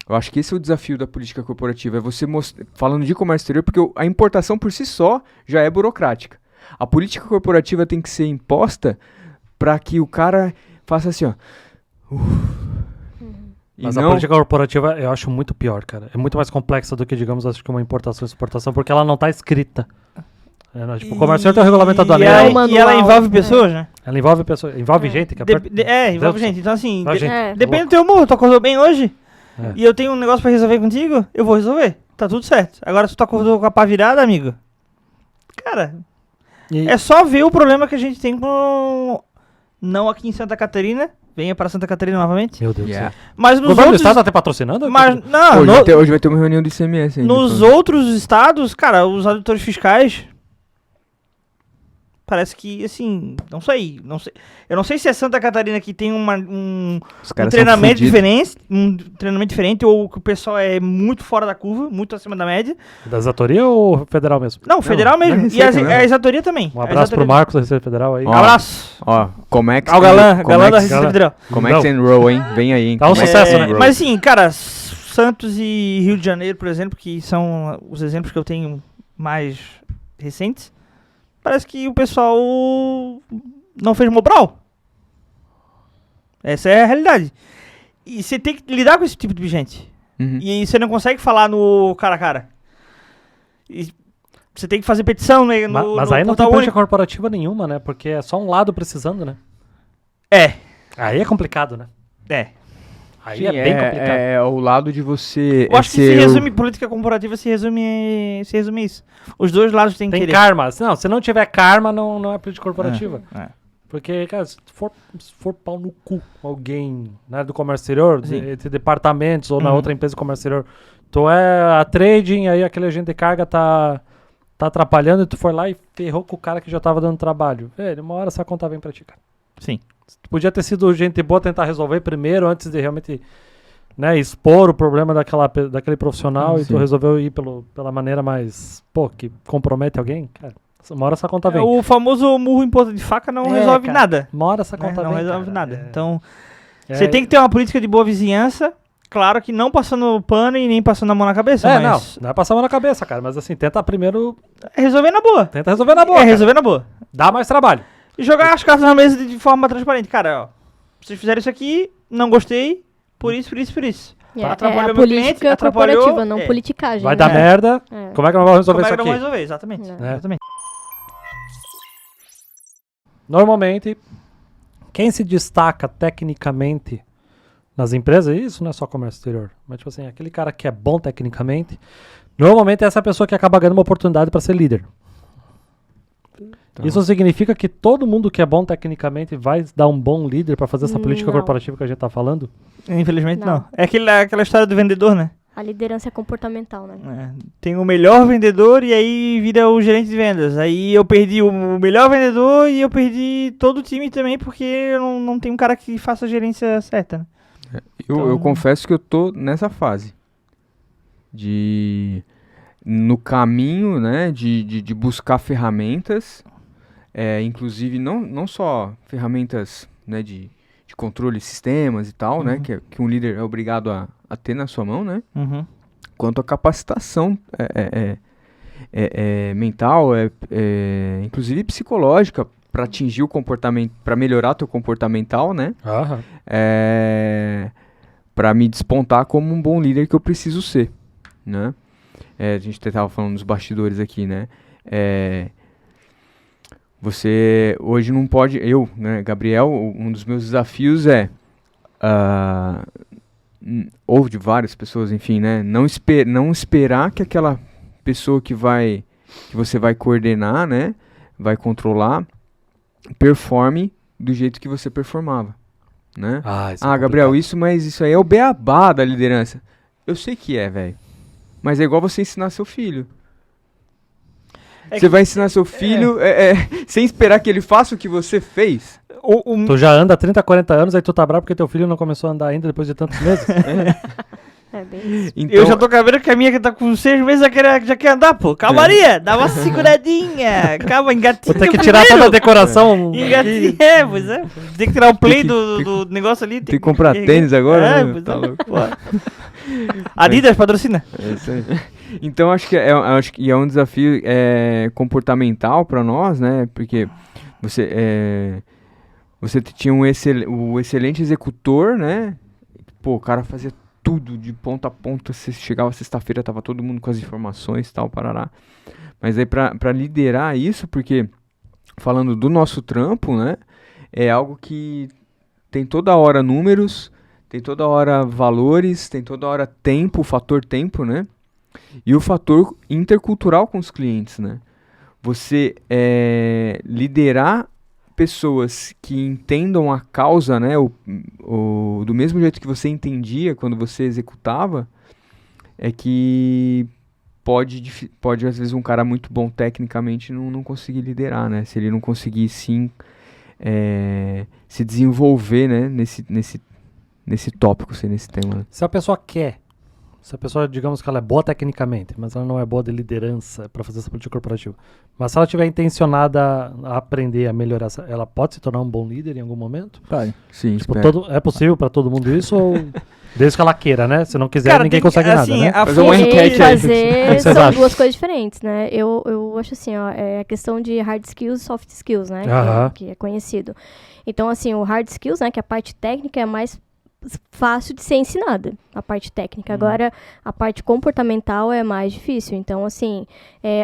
Eu acho que esse é o desafio da política corporativa, é você falando de comércio exterior, porque a importação por si só já é burocrática. A política corporativa tem que ser imposta para que o cara faça assim, ó. Mas a política corporativa eu acho muito pior, cara. É muito mais complexa do que, digamos, acho que uma importação e exportação, porque ela não tá escrita. Tipo, o comércio tem o regulamento aduaneiro. E ela envolve pessoas, né? Ela envolve pessoas, envolve gente. Que envolve gente. Então, assim, Envolve gente. depende do teu humor. Tu acordou bem hoje? É. E eu tenho um negócio pra resolver contigo? Eu vou resolver. Tá tudo certo. Agora, se tu acordou com a pá virada, amigo, cara, é só ver o problema que a gente tem com... Não aqui em Santa Catarina. Venha para Santa Catarina novamente. Meu Deus do céu. Mas O nos governo do outros... estado tá até patrocinando? Mas, não, Hoje vai ter uma reunião do ICMS. nos outros estados, cara, os auditores fiscais... Parece que, assim, não sei. Eu não sei se é Santa Catarina que tem um treinamento diferente ou que o pessoal é muito fora da curva, muito acima da média. Da exatoria ou federal mesmo? Não, federal mesmo. E a exatoria também. Um abraço pro Marcos da Receita Federal aí. Um abraço. Ó, Comex. Ao galã da Receita Federal. Comex and Roll, hein? Vem aí, hein? Tá um Comex sucesso, and né? Roll. Mas assim, cara, Santos e Rio de Janeiro, por exemplo, que são os exemplos que eu tenho mais recentes, parece que o pessoal não fez Mobral. Essa é a realidade. E você tem que lidar com esse tipo de gente. Uhum. E você não consegue falar no cara a cara. E você tem que fazer petição, né? Mas aí não tem política corporativa nenhuma, né? Porque é só um lado precisando, né? Aí é complicado, né? Aí é bem complicado. É o lado de você... Eu acho que se resume, política corporativa se resume isso. Os dois lados têm que Tem querer. karma. Não, se não tiver karma, não é política corporativa. Porque, cara, se for pau no cu alguém na área do comércio exterior, entre departamentos ou na outra empresa do comércio exterior, tu é a trading, aí aquele agente de carga tá atrapalhando e tu foi lá e ferrou com o cara que já tava dando trabalho. Velho, uma hora essa conta vem pra ti, cara. Sim. Podia ter sido gente boa tentar resolver primeiro, antes de realmente, né, expor o problema daquele profissional e tu resolveu ir pela maneira mais, que compromete alguém, cara. Uma hora essa conta vem. O famoso murro em ponta de faca não resolve cara, nada. Uma hora essa Né? conta Não vem. resolve cara. nada. Então, você tem que ter uma política de boa vizinhança. Claro que não passando pano e nem passando a mão na cabeça, mas... Não é passar a mão na cabeça, cara. Mas assim, tenta primeiro. Resolver na boa. Tenta resolver na boa. É, cara. resolver na boa. Dá mais trabalho. E jogar as cartas na mesa de forma transparente. Cara, ó, vocês fizeram isso aqui, não gostei, por isso. É Atrapalhou a meu cliente, política atrapalhou, corporativa, não é. politicagem. Vai né? dar merda. É. Como é que nós vamos resolver Como é isso que não vou aqui? resolver? Exatamente. É. Exatamente. Normalmente, quem se destaca tecnicamente nas empresas, isso não é só comércio exterior, mas tipo assim, aquele cara que é bom tecnicamente, normalmente é essa pessoa que acaba ganhando uma oportunidade para ser líder. Então, Isso significa que todo mundo que é bom tecnicamente vai dar um bom líder para fazer essa política Não. corporativa que a gente tá falando? Infelizmente não. Não. É aquela história do vendedor, né? A liderança é comportamental, né? É, tem o melhor vendedor e aí vira o gerente de vendas. Aí eu perdi o melhor vendedor e eu perdi todo o time também porque eu não tenho um cara que faça a gerência certa, né? eu Então- confesso que eu tô nessa fase. No caminho, né, de buscar ferramentas, inclusive não só ferramentas, né, de controle de sistemas e tal, né, que um líder é obrigado a ter na sua mão, né, Uhum. quanto a capacitação mental, inclusive psicológica, para atingir o comportamento, para melhorar teu comportamental, né, Aham. para me despontar como um bom líder que eu preciso ser, né? A gente estava falando dos bastidores aqui, né? Você hoje não pode, né, Gabriel, um dos meus desafios ou de várias pessoas, enfim, né? Não esperar que aquela pessoa que você vai coordenar, né? Vai controlar, performe do jeito que você performava, né? Isso é Gabriel, complicado. mas isso aí é o beabá da liderança. Eu sei que é, velho. Mas é igual você ensinar seu filho. É Você vai ensinar seu filho sem esperar que ele faça o que você fez. Tu já anda há 30, 40 anos, aí tu tá bravo porque teu filho não começou a andar ainda depois de tantos meses? É bem isso. Então, Eu já tô cabendo que a minha que tá com 6 meses já quer andar, pô. Calmaria, dá uma seguradinha. Calma, engatinha. Vou ter que tirar toda a decoração. Engatinha, pois é. Tem que tirar o play do negócio ali. tem que comprar tênis agora, né? pois Tá louco. Pô. Adidas patrocina. É isso aí. Então acho que é um desafio comportamental para nós, né? Porque você tinha o excelente executor, né? Pô, o cara fazia tudo de ponta a ponta. Você chegava sexta-feira, tava todo mundo com as informações e tal, parará. Mas aí para liderar isso, porque falando do nosso trampo, né? É algo que tem toda hora números, tem toda hora valores, tem toda hora tempo, o fator tempo, né? E o fator intercultural com os clientes, né? Você liderar pessoas que entendam a causa, né? Do mesmo jeito que você entendia quando você executava, é que pode às vezes um cara muito bom tecnicamente não conseguir liderar, né? Se ele não conseguir sim se desenvolver, né? Nesse tópico, nesse tema. Né? Se a pessoa quer, se a pessoa, digamos que ela é boa tecnicamente, mas ela não é boa de liderança para fazer essa política corporativa, mas se ela estiver intencionada a aprender, a melhorar, ela pode se tornar um bom líder em algum momento? Sim, Tipo, é possível para todo mundo isso ou desde que ela queira, né? Se não quiser, Cara, ninguém tem que- consegue assim, nada, né? a Fazer uma força- enquete aí. O que fazer vocês são acham? duas coisas diferentes, né? Eu acho assim, ó, é a questão de hard skills e soft skills, né? Aham. Que é conhecido. Então, assim, o hard skills, né? Que a parte técnica é mais fácil de ser ensinada, a parte técnica. Agora, a parte comportamental é mais difícil. Então, assim,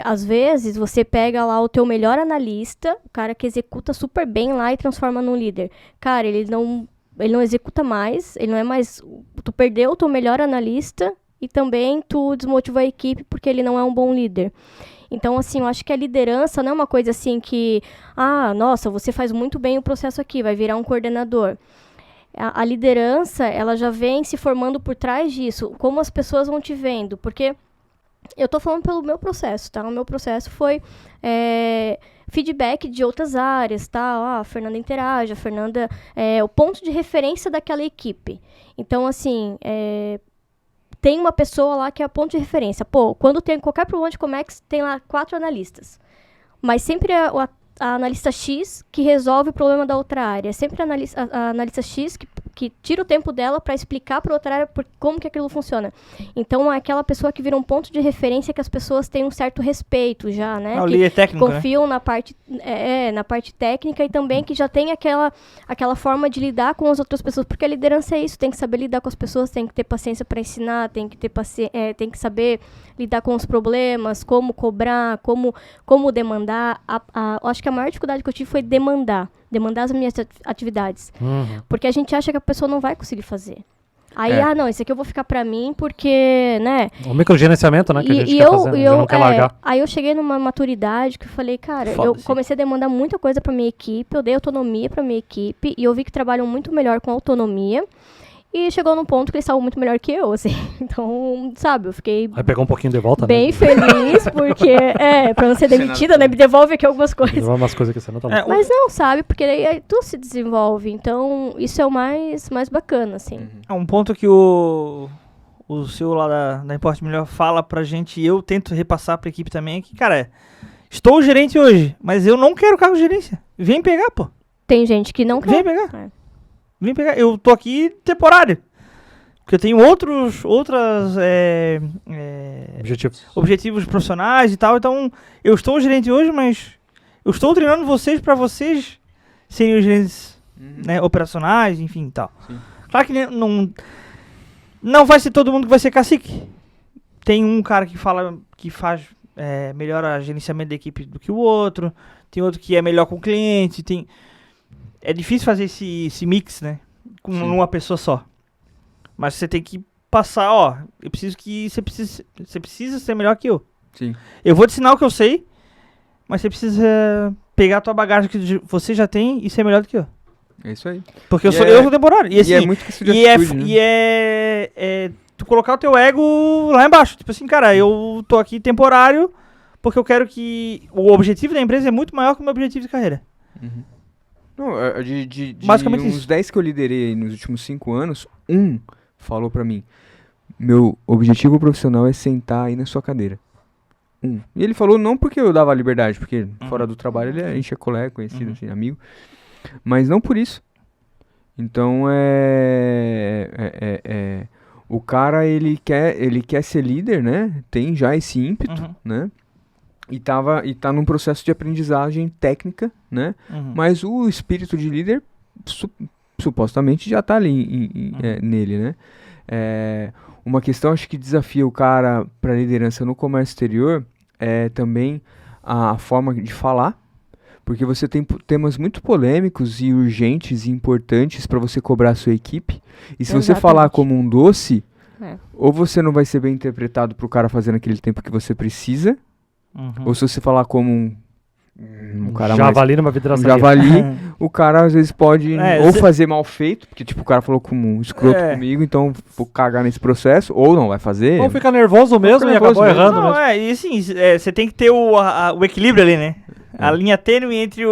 às vezes você pega lá o teu melhor analista, o cara que executa super bem lá e transforma num líder. Cara, ele não executa mais, ele não é mais... Tu perdeu o teu melhor analista e também tu desmotivou a equipe porque ele não é um bom líder. Então, assim, eu acho que a liderança não é uma coisa assim que... nossa, você faz muito bem o processo aqui, vai virar um coordenador. A liderança, ela já vem se formando por trás disso, como as pessoas vão te vendo, porque eu tô falando pelo meu processo, tá? O meu processo foi feedback de outras áreas, tá? A Fernanda interage, a Fernanda é o ponto de referência daquela equipe. Então, assim, tem uma pessoa lá que é o ponto de referência. Pô, quando tem qualquer problema de Comex, tem lá 4 analistas. Mas sempre é a analista X que resolve o problema da outra área. Sempre a analista X que tira o tempo dela para explicar para outra área como que aquilo funciona. Então, é aquela pessoa que vira um ponto de referência que as pessoas têm um certo respeito já, né? O Que líder técnico, né? confiam na parte técnica e também que já tem aquela forma de lidar com as outras pessoas. Porque a liderança é isso, tem que saber lidar com as pessoas, tem que ter paciência para ensinar, tem que saber lidar com os problemas, como cobrar, como demandar. Eu acho que a maior dificuldade que eu tive foi demandar as minhas atividades. Porque a gente acha que a pessoa não vai conseguir fazer. Aí, não, esse aqui eu vou ficar pra mim porque, né? O microgerenciamento, né, que a gente quer fazer, já não quer largar. Aí eu cheguei numa maturidade que eu falei, cara, eu comecei a demandar muita coisa pra minha equipe, eu dei autonomia pra minha equipe, e eu vi que trabalham muito melhor com autonomia. E chegou num ponto que eles estavam muito melhor que eu, assim. Então, sabe, eu fiquei... Aí pegou um pouquinho de volta, bem feliz, porque, pra não ser demitida, né? Me devolve aqui algumas coisas. Devolve umas coisas que você não tá bom. Mas não, sabe, porque aí tu se desenvolve. Então, isso é o mais bacana, assim. É um ponto que o CEO lá da Importe Melhor fala pra gente, e eu tento repassar pra equipe também, é que, cara, estou gerente hoje, mas eu não quero cargo de gerência. Vem pegar, pô. Tem gente que não quer. Vem pegar. Vem pegar. Eu tô aqui temporário. Porque eu tenho outros objetivos profissionais e tal. Então, eu estou gerente hoje, mas eu estou treinando vocês pra vocês serem os gerentes né, operacionais, enfim e tal. Sim. Claro que não vai ser todo mundo que vai ser cacique. Tem um cara que faz melhor a gerenciamento da equipe do que o outro. Tem outro que é melhor com o cliente. É difícil fazer esse mix, né? Com uma pessoa só. Mas você tem que passar, eu preciso que você precisa ser melhor que eu. Sim. Eu vou te ensinar o que eu sei, mas você precisa pegar a tua bagagem que você já tem e ser melhor do que eu. É isso aí. Porque eu sou temporário. E, assim, é muito questão de atitude, né? Tu colocar o teu ego lá embaixo. Tipo assim, cara, eu tô aqui temporário porque eu quero que... O objetivo da empresa é muito maior que o meu objetivo de carreira. Uhum. Não, de basicamente uns 10 que eu liderei nos últimos 5 anos, falou pra mim, meu objetivo profissional é sentar aí na sua cadeira. E ele falou não porque eu dava liberdade, porque fora do trabalho a gente é colega, conhecido, assim, amigo, mas não por isso. Então o cara ele quer ser líder, né? Tem já esse ímpeto, né? E tá num processo de aprendizagem técnica, né? Mas o espírito de líder supostamente já tá ali nele, né? Uma questão acho que desafia o cara para liderança no comércio exterior é também a forma de falar, porque você tem temas muito polêmicos e urgentes e importantes para você cobrar a sua equipe. E se você falar como um doce, ou você não vai ser bem interpretado pro cara fazer naquele tempo que você precisa, ou se você falar como um cara javali numa vidraçaria. Javali, o cara às vezes pode fazer mal feito, porque tipo o cara falou como um escroto comigo, então vou cagar nesse processo, ou não vai fazer. Ou fica nervoso mesmo e acabou errando mesmo. E assim, você tem que ter o equilíbrio ali, né? A linha tênue entre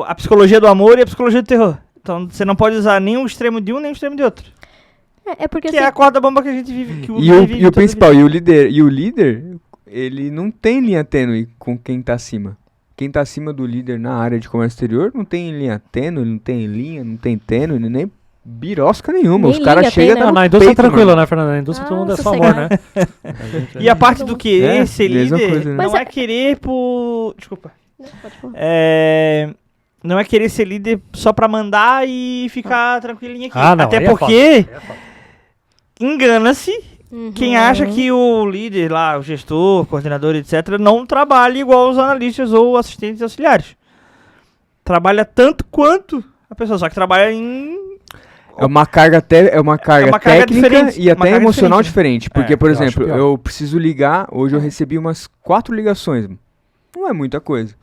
a psicologia do amor e a psicologia do terror. Então você não pode usar nem o extremo de um, nem o extremo de outro. Porque que é a corda bamba que a gente vive. E o principal, e o líder, ele não tem linha tênue com quem tá acima. Quem tá acima do líder na área de comércio exterior não tem linha tênue, não tem linha, não tem tênue, nem birosca nenhuma. Nem os caras chegam na indústria é tranquilo, né, Fernando? Na indústria todo mundo é só amor, né? E a parte do querer ser líder coisa, né? não é querer por... Desculpa. Não, pode falar. Não é querer ser líder só pra mandar e ficar tranquilinho aqui. Não, até porque engana-se quem acha que o líder lá, o gestor, coordenador, etc., não trabalha igual os analistas ou assistentes auxiliares. Trabalha tanto quanto a pessoa, só que trabalha em... É uma carga técnica diferente, e até emocional diferente. Porque, por eu exemplo, eu preciso ligar, hoje eu recebi umas 4 ligações. Não é muita coisa,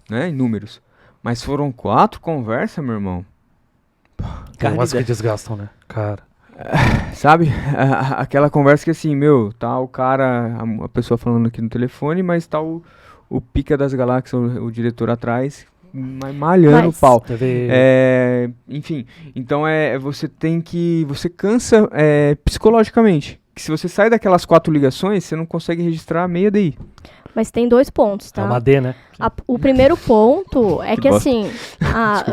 né, em números. Mas foram 4 conversas, meu irmão. Tem umas que desgastam, né? Cara. Sabe? Aquela conversa que assim, tá o cara, a pessoa falando aqui no telefone, mas tá o pica das galáxias, o diretor atrás, malhando o pau. Enfim, então você cansa psicologicamente. que se você sai daquelas 4 ligações, você não consegue registrar meia DI. Mas tem 2 pontos, tá? É uma D, né? O primeiro ponto é que bosta. assim,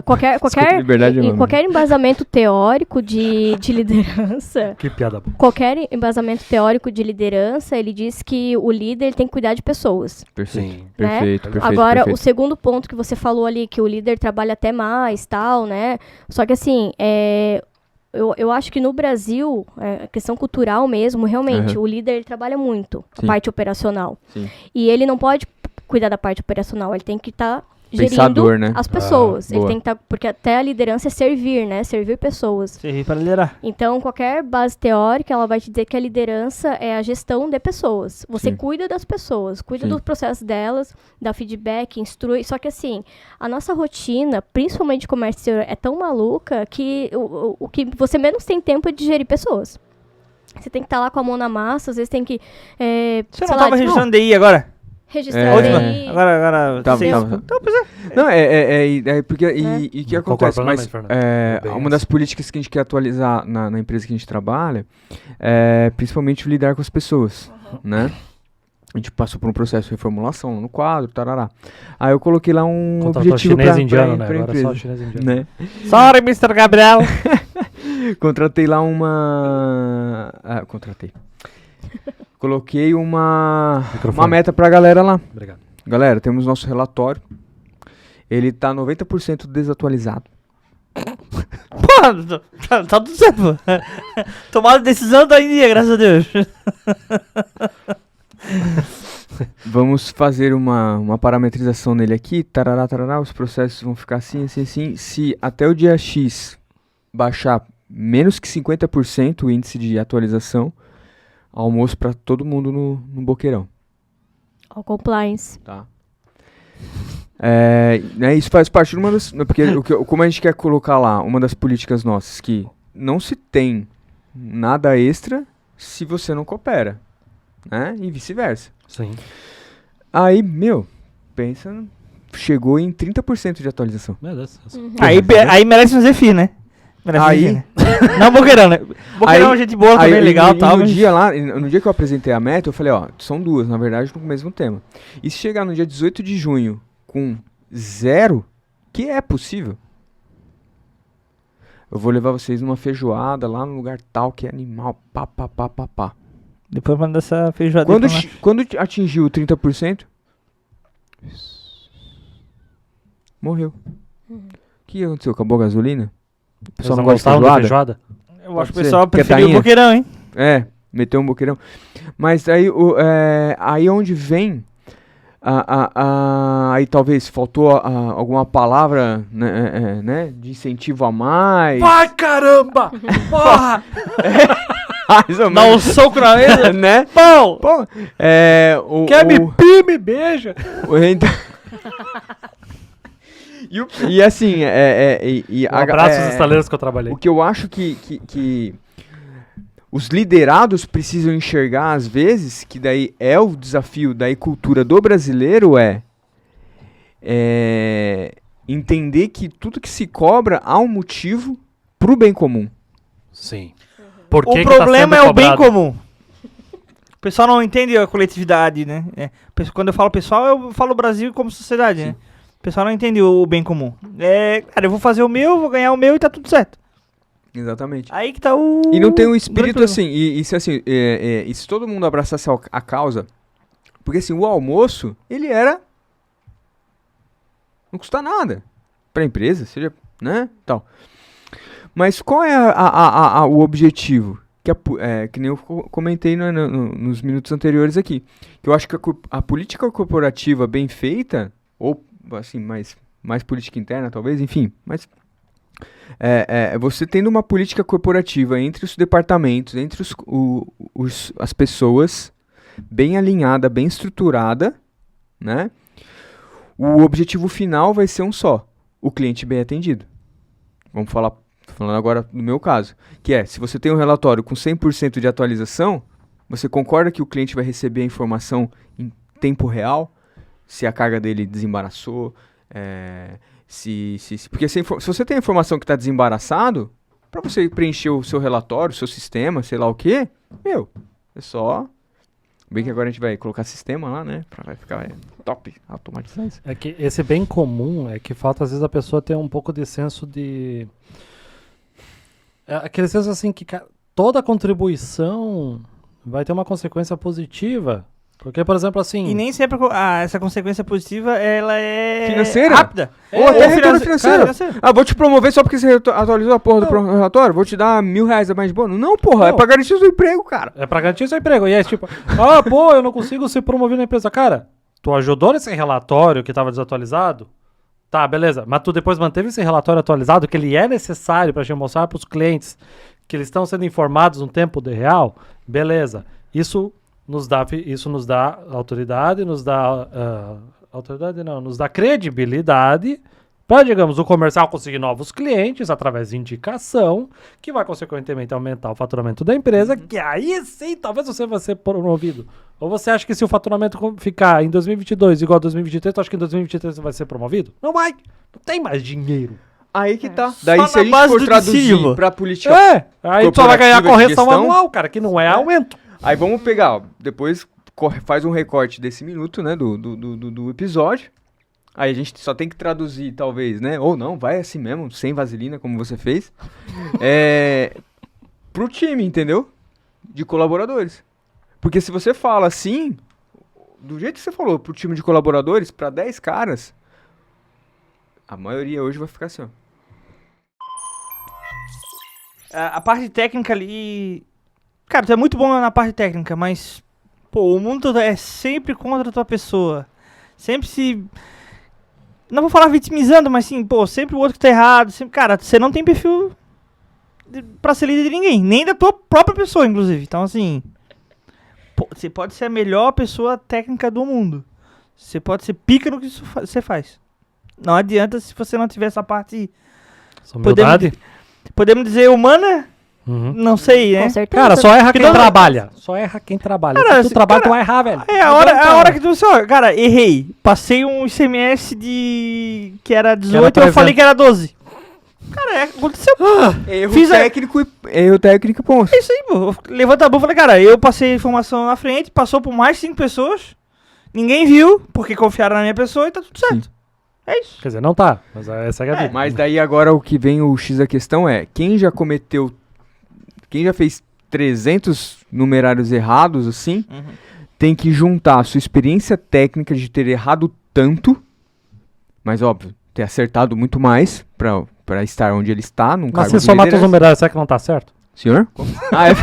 qualquer liberdade, mano. qualquer embasamento teórico de liderança, Que piada boa. qualquer embasamento teórico de liderança, ele diz que o líder ele tem que cuidar de pessoas. Perfeito, Sim. perfeito, perfeito. Agora, o perfeito. segundo ponto que você falou ali, que o líder trabalha até mais, tal, né? Só que assim, eu acho que no Brasil, a questão cultural mesmo, realmente, o líder ele trabalha muito, Sim. a parte operacional. Sim. E ele não pode cuidar da parte operacional, ele tem que estar gerindo Pensador, né? as pessoas. Ele boa. tem que estar, porque até a liderança é servir, né? Servir pessoas. Servir para liderar. Então, qualquer base teórica, ela vai te dizer que a liderança é a gestão de pessoas. Você Sim. cuida das pessoas, cuida Sim. do processo delas, dá feedback, instrui. Só que assim, a nossa rotina, principalmente de comércio exterior, é tão maluca que o que você menos tem tempo é de gerir pessoas. Você tem que estar lá com a mão na massa, às vezes tem que... Você não estava registrando DI agora? registrar É. A última? DI. Agora Tava, vocês- tava. Então, pois é. Não, é porque... E o que Eu concordo acontece? Mas plenamente, Fernando. Bem uma das políticas que a gente quer atualizar na empresa que a gente trabalha é principalmente lidar com as pessoas, né? A gente passou por um processo de reformulação no quadro, tarará. Aí eu coloquei lá um Contratou objetivo chinês pra, e indiano, pra, né? pra Agora empresa. só chinês e indiano. Né? Sorry, Mr. Gabriel. Contratei lá uma... contratei. Coloquei uma Microfone. meta pra galera lá. Obrigado. Galera, temos nosso relatório. Ele tá 90% desatualizado. Pô, tá tudo certo, pô. Tomada de decisão tá em dia, graças a Deus. Vamos fazer uma parametrização nele aqui. Tarará, tarará. Os processos vão ficar assim, assim, assim. Se até o dia X baixar menos que 50% o índice de atualização, almoço pra todo mundo no Boqueirão. Ó, compliance. Tá. Né, isso faz parte de uma das... Porque como a gente quer colocar lá, uma das políticas nossas, que não se tem nada extra se você não coopera, né? E vice-versa. Sim. Aí, pensa, chegou em 30% de atualização. Meu Deus. Aí merece um Zephyr, né? Merece Aí- um Zephyr, né? Não, Boqueirão, né? Boqueirão é gente boa também, legal e tal. no mas- dia lá, no dia que eu apresentei a meta, eu falei, ó, são duas, na verdade, no mesmo tema. E se chegar no dia 18 de junho com 0, que é possível, eu vou levar vocês numa feijoada lá no lugar tal, que é animal, pá, pá, pá, pá, pá. Depois manda essa feijoada. Quando atingiu 30%, morreu. O que aconteceu? Acabou a gasolina? O Vocês pessoal não não gosta de gostavam da feijoada? feijoada? Eu acho que o Pode ser. pessoal Quer preferiu o tainha? Boqueirão, hein? Meteu um boqueirão. Mas aí, aí onde vem, aí talvez faltou alguma palavra, né, de incentivo a mais. Vai, caramba! Porra! Mais ou Dá um menos, soco na mesa. né? Pão! Pô, Quer me pi, me beija! então- e assim, Um abraço aos estaleiros que eu trabalhei. o que eu acho que os liderados precisam enxergar, às vezes, que daí é o desafio da cultura do brasileiro, entender que tudo que se cobra há um motivo pro bem comum. Sim. Por O que que problema tá sendo é o bem cobrado? comum. O pessoal não entende a coletividade, né? Quando eu falo pessoal, eu falo Brasil como sociedade, né? O pessoal não entende o bem comum. Cara, eu vou fazer o meu, vou ganhar o meu e tá tudo certo. Exatamente. Aí que tá o... E não tem um grande espírito problema. assim, e se assim, e se todo mundo abraçasse a causa, porque assim, o almoço, ele era, não custa nada pra empresa, seja, né, tal. Mas qual é o objetivo? Que nem eu comentei nos minutos anteriores aqui, que eu acho que a política corporativa bem feita, ou assim, mais política interna talvez, enfim, mas... você tendo uma política corporativa entre os departamentos, entre as pessoas, bem alinhada, bem estruturada, né? O objetivo final vai ser um só: o cliente bem atendido. Vamos falando agora no meu caso, que se você tem um relatório com 100% de atualização, você concorda que o cliente vai receber a informação em tempo real, se a carga dele desembaraçou, porque se você tem a informação que está desembaraçado, para você preencher o seu relatório, o seu sistema, sei lá o quê, É só... Bem que agora a gente vai colocar sistema lá, né? Vai ficar top, automatizar isso. É que esse bem comum é que falta às vezes a pessoa ter um pouco de senso de... aquele senso assim que toda contribuição vai ter uma consequência positiva. Porque, por exemplo, assim... E nem sempre essa consequência positiva, ela é... Financeira? Rápida. Ou até retorno financeiro. financeiro. Ah, vou te promover só porque você atualizou a porra do relatório? Vou te dar R$1.000 a mais de bônus? Não, porra, é pra garantir o seu emprego, cara. É pra garantir seu emprego. E é tipo, pô, eu não consigo ser promovido na empresa. Cara, tu ajudou nesse relatório que tava desatualizado? Tá, beleza. Mas tu depois manteve esse relatório atualizado, que ele é necessário pra te mostrar pros clientes que eles estão sendo informados no tempo real? Beleza. Isso nos dá autoridade, nos dá credibilidade para, digamos, o comercial conseguir novos clientes através de indicação, que vai consequentemente aumentar o faturamento da empresa, que aí sim, talvez você vai ser promovido. Ou você acha que se o faturamento ficar em 2022 igual a 2023, tu acha que em 2023 você vai ser promovido? Não vai! Não tem mais dinheiro. Aí que tá. Só Daí na se a gente base for do traduzir discípulo. pra política... Aí tu só vai ganhar corporativa de correção gestão. anual, cara, que não é aumento. Aí vamos pegar, ó, depois faz um recorte desse minuto, né, do episódio. Aí a gente só tem que traduzir, talvez, né, ou não, vai assim mesmo, sem vaselina, como você fez, pro time, entendeu? De colaboradores. Porque se você fala assim, do jeito que você falou, pro time de colaboradores, pra 10 caras, a maioria hoje vai ficar assim, ó. A parte técnica ali... Cara, tu é muito bom na parte técnica, mas... Pô, o mundo é sempre contra a tua pessoa. Sempre se... Não vou falar vitimizando, mas sim, pô, sempre o outro que tá errado. Sempre... Cara, você não tem perfil pra ser líder de ninguém. Nem da tua própria pessoa, inclusive. Então, assim... Pô, você pode ser a melhor pessoa técnica do mundo. Você pode ser pica no que você faz. Não adianta se você não tiver essa parte... Humildade. Podemos dizer humana? Uhum. Não sei, né? Com certeza. Cara, só erra quem não- trabalha. Só erra quem trabalha. Cara, Se tu trabalha, tu vai errar, velho. É a hora que tu... Ó, cara, errei. Passei um ICMS que era 18 e eu 300. falei que era 12. Cara, aconteceu. Erro Fiz a- técnico e ponto. É isso aí, pô. Levanta a mão e falei, cara, eu passei a informação na frente, passou por mais 5 pessoas, ninguém viu, porque confiaram na minha pessoa e tá tudo certo. Sim. É isso. Quer dizer, não tá. Mas essa é a vida. Mas daí agora o que vem o X da questão é, quem já fez 300 numerários errados, assim, tem que juntar a sua experiência técnica de ter errado tanto, mas óbvio, ter acertado muito mais pra estar onde ele está, num Mas cargo se de somar liderança. teus numerais, será que não tá certo? Senhor? Ah, é.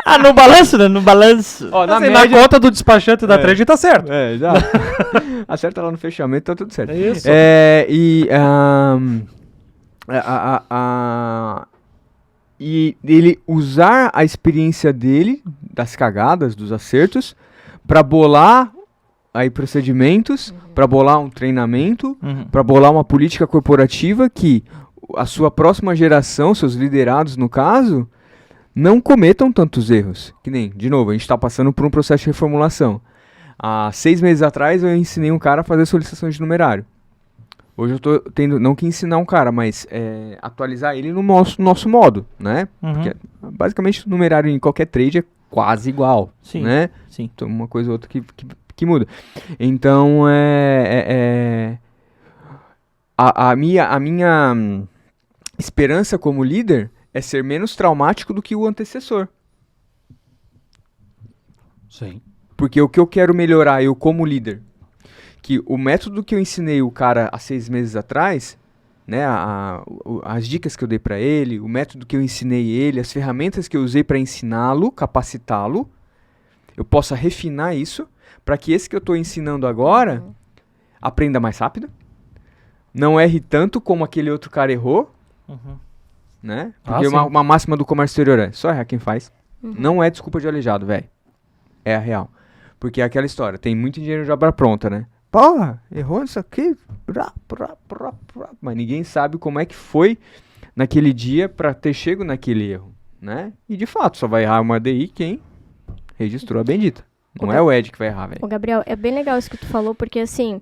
Ah, no balanço, né? No balanço. Ó, na Assim, média... na conta do despachante da trade tá certo. É, já. Acerta lá no fechamento, tá tudo certo. É isso. E ele usar a experiência dele, das cagadas, dos acertos, pra bolar aí procedimentos, pra bolar um treinamento, pra bolar uma política corporativa que a sua próxima geração, seus liderados no caso, não cometam tantos erros. Que nem, de novo, a gente tá passando por um processo de reformulação. Há 6 meses atrás eu ensinei um cara a fazer solicitação de numerário. Hoje eu tô tendo, não que ensinar um cara, mas atualizar ele no nosso modo, né? Porque basicamente o numerário em qualquer trade é quase igual, Sim, né? sim. Então uma coisa ou outra que muda. Então a minha esperança como líder é ser menos traumático do que o antecessor. Sim. Porque o que eu quero melhorar, eu como líder, que o método que eu ensinei o cara há 6 meses atrás, né, as dicas que eu dei pra ele, o método que eu ensinei ele, as ferramentas que eu usei para ensiná-lo, capacitá-lo, eu possa refinar isso para que esse que eu estou ensinando agora aprenda mais rápido, não erre tanto como aquele outro cara errou, né? Porque sim. uma máxima do comércio exterior é só errar quem faz. Não é desculpa de aleijado, velho. É a real. Porque é aquela história, tem muito dinheiro de obra pronta, né? Porra, errou isso aqui. Mas ninguém sabe como é que foi naquele dia pra ter chego naquele erro, né? E de fato, só vai errar uma DI quem registrou a bendita, Não é o Ed que vai errar, velho. Ô, Gabriel, é bem legal isso que tu falou, porque assim,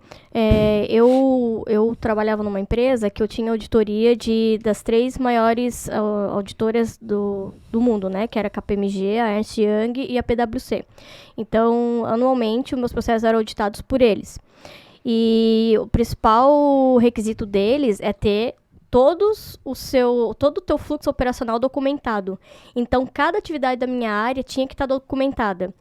eu trabalhava numa empresa que eu tinha auditoria das 3 maiores auditoras do mundo, né? Que era a KPMG, a Ernst Young e a PwC. Então, anualmente, os meus processos eram auditados por eles. E o principal requisito deles é ter todo o teu fluxo operacional documentado. Então, cada atividade da minha área tinha que estar documentada.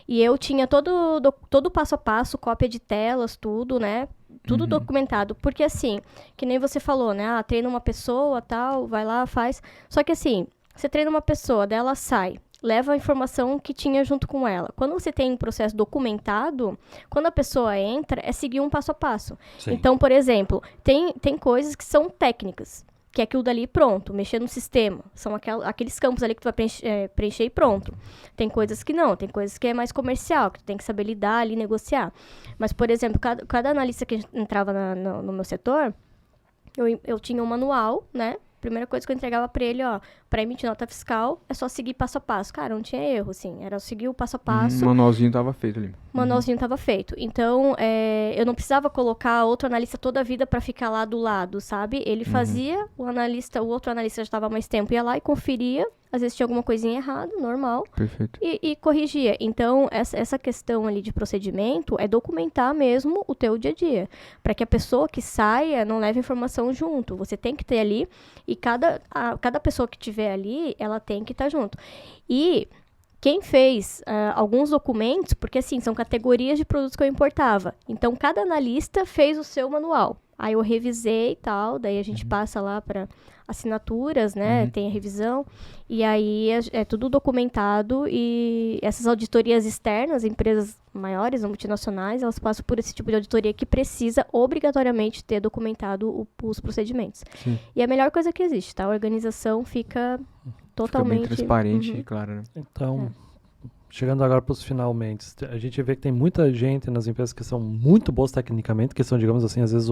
E eu tinha todo o passo a passo, cópia de telas, tudo, né? Tudo documentado. Porque, assim, que nem você falou, né? Treina uma pessoa, tal, vai lá, faz. Só que, assim, você treina uma pessoa, daí ela sai, leva a informação que tinha junto com ela. Quando você tem um processo documentado, quando a pessoa entra, é seguir um passo a passo. Sim. Então, por exemplo, tem coisas que são técnicas, que é aquilo dali pronto, mexer no sistema. São aqueles campos ali que tu vai preencher e pronto. Tem coisas que não, tem coisas que é mais comercial, que tu tem que saber lidar ali, negociar. Mas, por exemplo, cada analista que entrava no meu setor, eu tinha um manual, né? Primeira coisa que eu entregava pra ele, ó, pra emitir nota fiscal, é só seguir passo a passo. Cara, não tinha erro, assim, era seguir o passo a passo. O manualzinho tava feito ali. O manualzinho tava feito. Então, eu não precisava colocar outro analista toda a vida pra ficar lá do lado, sabe? Ele fazia, o outro analista já estava há mais tempo, ia lá e conferia, às vezes tinha alguma coisinha errada, normal. Perfeito. E corrigia. Então, essa questão ali de procedimento é documentar mesmo o teu dia a dia. Para que a pessoa que saia não leve informação junto. Você tem que ter ali, e cada pessoa que tiver ali, ela tem que estar junto. E quem fez alguns documentos, porque assim, são categorias de produtos que eu importava. Então, cada analista fez o seu manual. Aí eu revisei e tal, daí a gente passa lá para assinaturas, né? Tem a revisão. E aí é tudo documentado e essas auditorias externas, empresas maiores ou multinacionais, elas passam por esse tipo de auditoria que precisa obrigatoriamente ter documentado os procedimentos. Sim. E é a melhor coisa que existe, tá? A organização fica totalmente... Fica bem transparente e claro, né? Então, chegando agora para os finalmente, a gente vê que tem muita gente nas empresas que são muito boas tecnicamente, que são, digamos assim, às vezes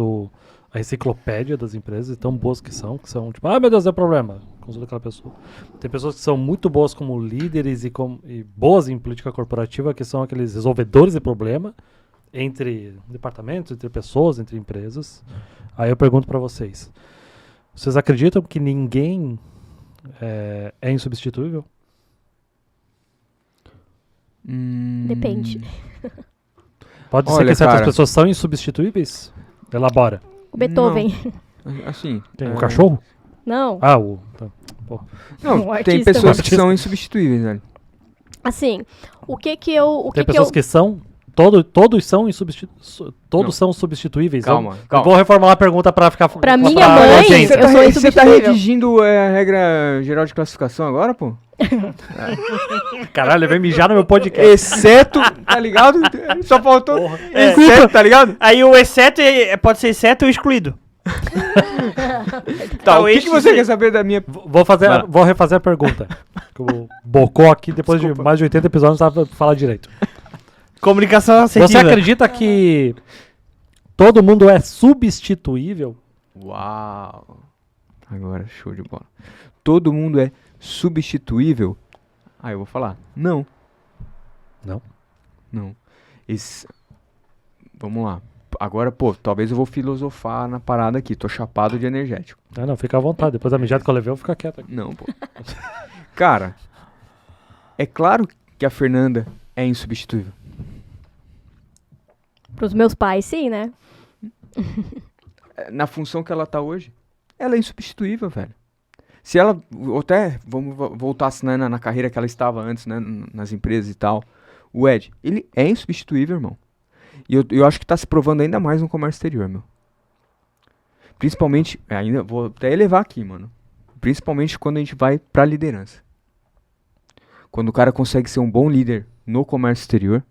a enciclopédia das empresas, e tão boas que são tipo, meu Deus, é problema, consulta aquela pessoa. Tem pessoas que são muito boas como líderes e boas em política corporativa, que são aqueles resolvedores de problema entre departamentos, entre pessoas, entre empresas. Aí eu pergunto para vocês acreditam que ninguém é insubstituível? Depende. Pode ser Olha, que certas cara, pessoas são insubstituíveis? Elabora. O Beethoven. Não, assim... Tem um cachorro? Não. Ah, pô. Não, Um tem artista. pessoas que são insubstituíveis, velho. Assim, o que eu... Tem pessoas que são... Todos são todos são substituíveis. Calma. Eu vou reformular a pergunta pra ficar... Pra minha pra mãe, audiência. eu sou Você tá insubstituível. redigindo a regra geral de classificação agora, pô? Caralho, ele vai mijar no meu podcast. Exceto, tá ligado? Só faltou. Porra. Exceto, tá ligado? Aí o exceto pode ser exceto ou excluído. Tá, o Então, que você quer saber da minha... Vou refazer a pergunta. Que o Bocó aqui, depois de mais de 80 episódios, não sabe falar direito. Comunicação assertiva. Você acredita que todo mundo é substituível? Uau. Agora, show de bola. Todo mundo é substituível? Ah, eu vou falar. Não. Não. Vamos lá. Agora, pô, talvez eu vou filosofar na parada aqui. Tô chapado de energético. Ah, não, fica à vontade. Depois da mijada que eu levei, eu vou ficar quieto aqui. Não, pô. Cara, é claro que a Fernanda é insubstituível. Pros meus pais, sim, né? Na função que ela tá hoje, ela é insubstituível, velho. Se ela, até, vamos voltar assim, né, na carreira que ela estava antes, né, nas empresas e tal, o Ed, ele é insubstituível, irmão. E eu acho que tá se provando ainda mais no comércio exterior, meu. Principalmente, ainda vou até elevar aqui, mano. Principalmente quando a gente vai pra liderança. Quando o cara consegue ser um bom líder no comércio exterior,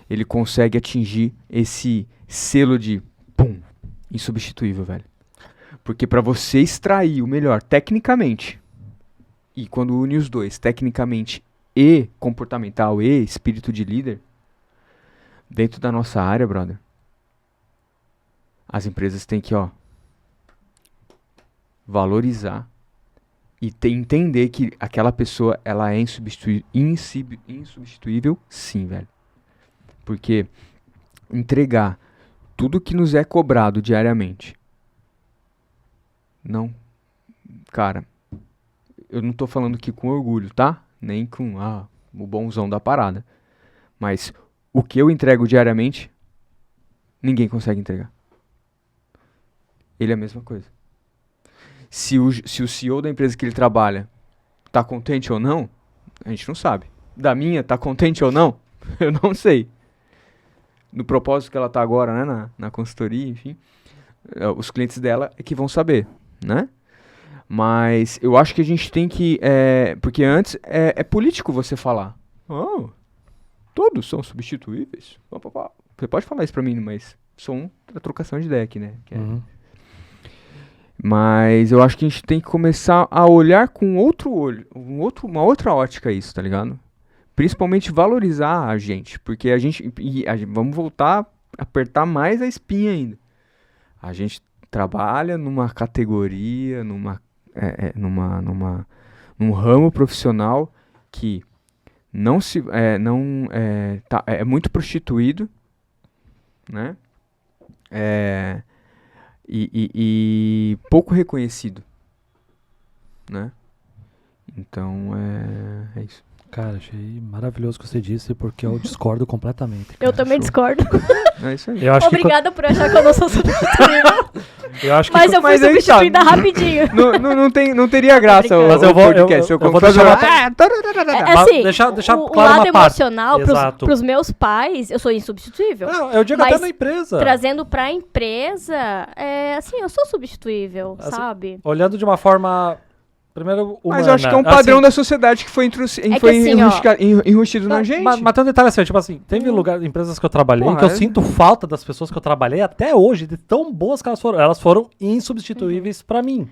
ele consegue atingir esse selo de pum, insubstituível, velho. Porque pra você extrair o melhor tecnicamente, e quando une os dois, tecnicamente e comportamental e espírito de líder, dentro da nossa área, brother, as empresas têm que, valorizar E entender que aquela pessoa, ela é insubstituível, sim, velho. Porque entregar tudo que nos é cobrado diariamente. Não. Cara, eu não tô falando aqui com orgulho, tá? Nem com o bonzão da parada. Mas o que eu entrego diariamente, ninguém consegue entregar. Ele é a mesma coisa. Se o CEO da empresa que ele trabalha tá contente ou não, a gente não sabe. Da minha, tá contente ou não? Eu não sei. No propósito que ela tá agora, né, na consultoria, enfim, os clientes dela é que vão saber, né? Mas eu acho que a gente tem que, porque antes é político você falar, todos são substituíveis. Você pode falar isso pra mim, mas são a trocação de ideia aqui, né? Mas eu acho que a gente tem que começar a olhar com outro olho, uma outra ótica isso, tá ligado? Principalmente valorizar a gente, porque vamos voltar a apertar mais a espinha ainda. A gente trabalha numa categoria, num ramo profissional que é muito prostituído, né? E pouco reconhecido, né? Então é isso. Cara, achei maravilhoso o que você disse, porque eu discordo completamente. Eu também discordo. É isso aí. Eu acho Obrigada por achar que eu não sou substituível. eu acho que Mas eu fui Mas aí tá. substituída rapidinho. não teria graça o Mas eu vou- podcast. eu vou deixar É assim, deixar o claro lado uma parte. emocional Exato. pros meus pais, eu sou insubstituível. Não, eu digo Mas até na empresa. Trazendo pra empresa, assim, eu sou substituível, Assim, sabe? Olhando de uma forma, primeiro, humana. Mas eu acho que é um padrão da sociedade que foi enrustido na gente. Mas tem um detalhe assim, tipo assim, teve empresas que eu trabalhei Porra, que eu sinto falta das pessoas que eu trabalhei até hoje, de tão boas que elas foram. Elas foram insubstituíveis pra mim.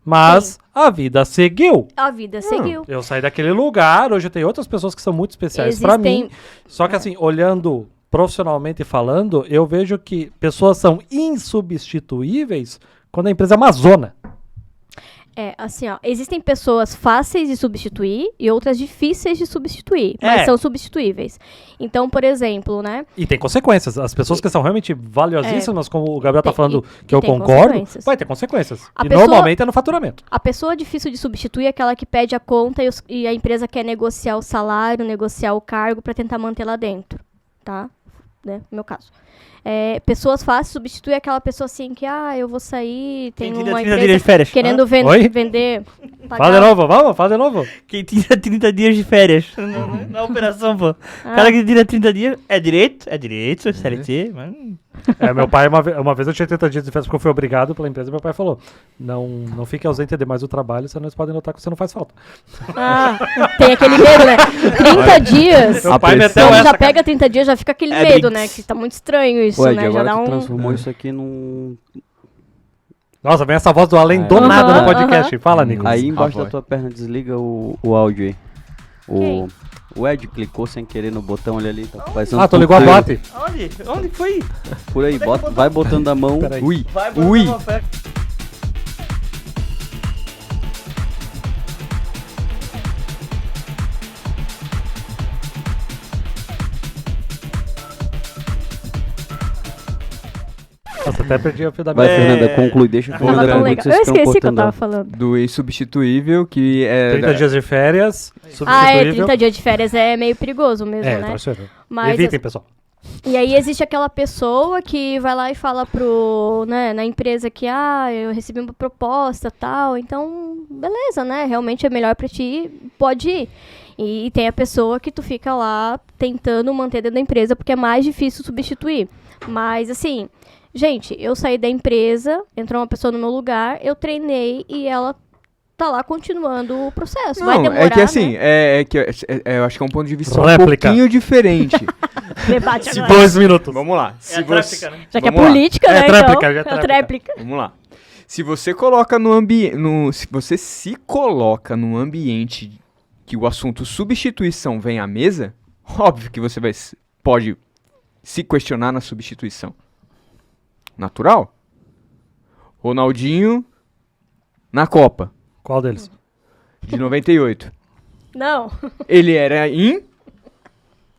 Mas a vida seguiu. A vida seguiu. Eu saí daquele lugar, hoje tem outras pessoas que são muito especiais pra mim. Só que assim, olhando profissionalmente falando, eu vejo que pessoas são insubstituíveis quando a empresa é uma zona. Assim, ó, existem pessoas fáceis de substituir e outras difíceis de substituir, mas são substituíveis. Então, por exemplo, né? E tem consequências. As pessoas que são realmente valiosíssimas, como o Gabriel tá falando, que eu tem concordo, consequências. vai ter consequências. A E pessoa- normalmente é no faturamento. A pessoa difícil de substituir é aquela que pede a conta e a empresa quer negociar o salário, negociar o cargo pra tentar manter lá dentro, tá? Né? No meu caso. Pessoas fáceis de substituir aquela pessoa assim que, eu vou sair, tem Quem tira uma 30 dias empresa de férias. querendo Oi? vender. Fala de novo, vamos, fala de novo. Quem tira 30 dias de férias na operação, pô. O cara que tira 30 dias é direito, CLT, mas... Meu pai, uma vez eu tinha 30 dias de férias porque eu fui obrigado pela empresa e meu pai falou, não fique ausente demais do trabalho, senão eles podem notar que você não faz falta. Tem aquele medo, né? 30 dias. Meu pai meteu Então essa, já cara. pega 30 dias, já fica aquele medo, né? Que tá muito estranho isso, Ué, né? Já agora dá tu um... transformou isso aqui num... Nossa, vem essa voz do além do Aham, nada no aham. podcast. Fala, Nicolas. Aí embaixo voz. da tua perna desliga o áudio aí. Quem? O Ed clicou sem querer no botão ali. Tá parecendo Tu ligou a ponteiro. boate? Onde que foi? Por aí, vai botando a mão. Peraí. Ui, Vai, ui. Nossa, até perdi o fio da Vai, meada. Fernanda, conclui. Deixa eu Tava Fernanda tão concluir legal. que vocês Eu estão esqueci que eu cortando tava ela. falando. Do insubstituível, que é... 30 dias de férias, Ah, substituível. 30 dias de férias é meio perigoso mesmo, né? traiçoeiro. Mas Evitem, pessoal. E aí existe aquela pessoa que vai lá e fala na empresa que, eu recebi uma proposta tal, então, beleza, né? Realmente é melhor pra ti, pode ir. E tem a pessoa que tu fica lá tentando manter dentro da empresa porque é mais difícil substituir. Mas, assim, gente, eu saí da empresa, entrou uma pessoa no meu lugar, eu treinei e ela tá lá continuando o processo. Vai Não, demorar, é que assim, né? eu acho que é um ponto de vista Réplica. um pouquinho diferente. Debate agora. 2 minutos. Vamos lá. É a tréplica, né? Já que é Vamos lá. política, né? É tréplica, então, já é é tréplica. tréplica. Vamos lá. Se você coloca no ambiente, se você se coloca num ambiente que o assunto substituição vem à mesa, óbvio que você pode se questionar na substituição. Natural? Ronaldinho na Copa. Qual deles? de 98. Não. Ele era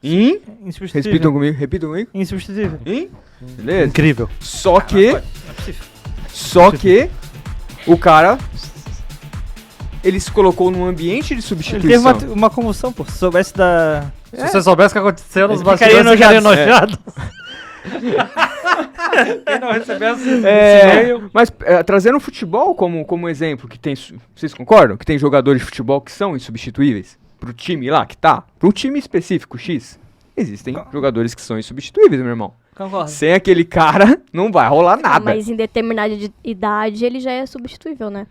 Insubstituível. Repitam comigo. Insubstituível. Beleza? Incrível. Só que Não é possível. o cara, ele se colocou num ambiente de Ele substituição. teve uma convulsão, pô. Se soubesse da... Se você soubesse o que aconteceu nos Ele ficaria bastidores, ficaria enojado. Quem não recebesse esse É, e-mail... mas trazendo o futebol como exemplo, que tem, vocês concordam? Que tem jogadores de futebol que são insubstituíveis? Pro time lá que tá? Pro time específico X? Existem jogadores que são insubstituíveis, meu irmão. Concordo. Sem aquele cara, não vai rolar nada. Mas em determinada idade ele já é substituível, né?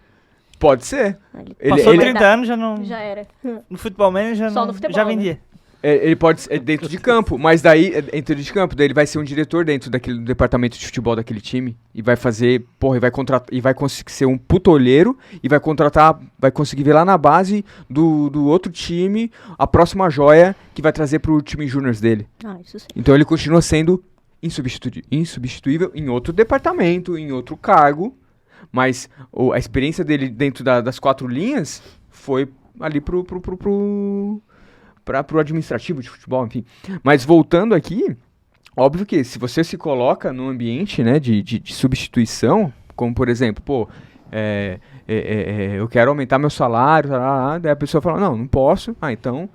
Pode ser. Ele Passou ele- 30 anos, já não... Já era. No futebol manager Só não, no futebol, já né? vendia. Ele pode ser dentro de campo, mas daí, dentro de campo, daí ele vai ser um diretor dentro daquele do departamento de futebol daquele time e vai fazer, porra, e vai contratar, e vai conseguir ser um putolheiro e vai contratar, vai conseguir ver lá na base do outro time a próxima joia que vai trazer pro time júnior dele. Ah, isso sim. Então ele continua sendo insubstituível em outro departamento, em outro cargo, mas a experiência dele dentro das 4 linhas foi ali pro administrativo de futebol, enfim. Mas voltando aqui, óbvio que se você se coloca num ambiente, né, de substituição, como por exemplo, pô, eu quero aumentar meu salário, daí a pessoa fala, não posso, então,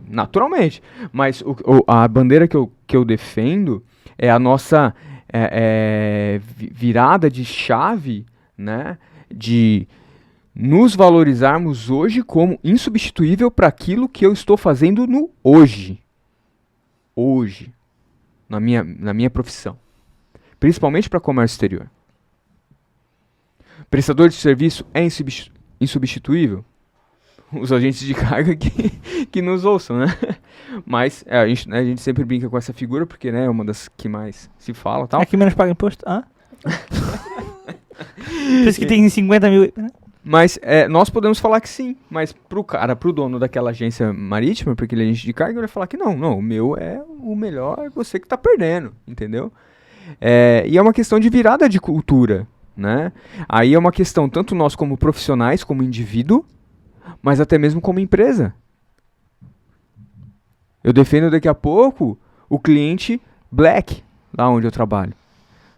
naturalmente. Mas a bandeira que eu defendo é a nossa virada de chave, né, de nos valorizarmos hoje como insubstituível para aquilo que eu estou fazendo no hoje. Hoje. Na minha profissão. Principalmente para comércio exterior. Prestador de serviço é insubstituível? Os agentes de carga que nos ouçam, né? Mas a gente sempre brinca com essa figura, porque, né, é uma das que mais se fala e tal. É que menos paga imposto? Hã? Por isso que tem 50 mil... né? Mas nós podemos falar que sim, mas pro dono daquela agência marítima, porque ele é agente de carga, ele vai falar que não, o meu é o melhor, você que tá perdendo, entendeu? E é uma questão de virada de cultura, né? Aí é uma questão tanto nós como profissionais, como indivíduo, mas até mesmo como empresa. Eu defendo daqui a pouco o cliente black, lá onde eu trabalho.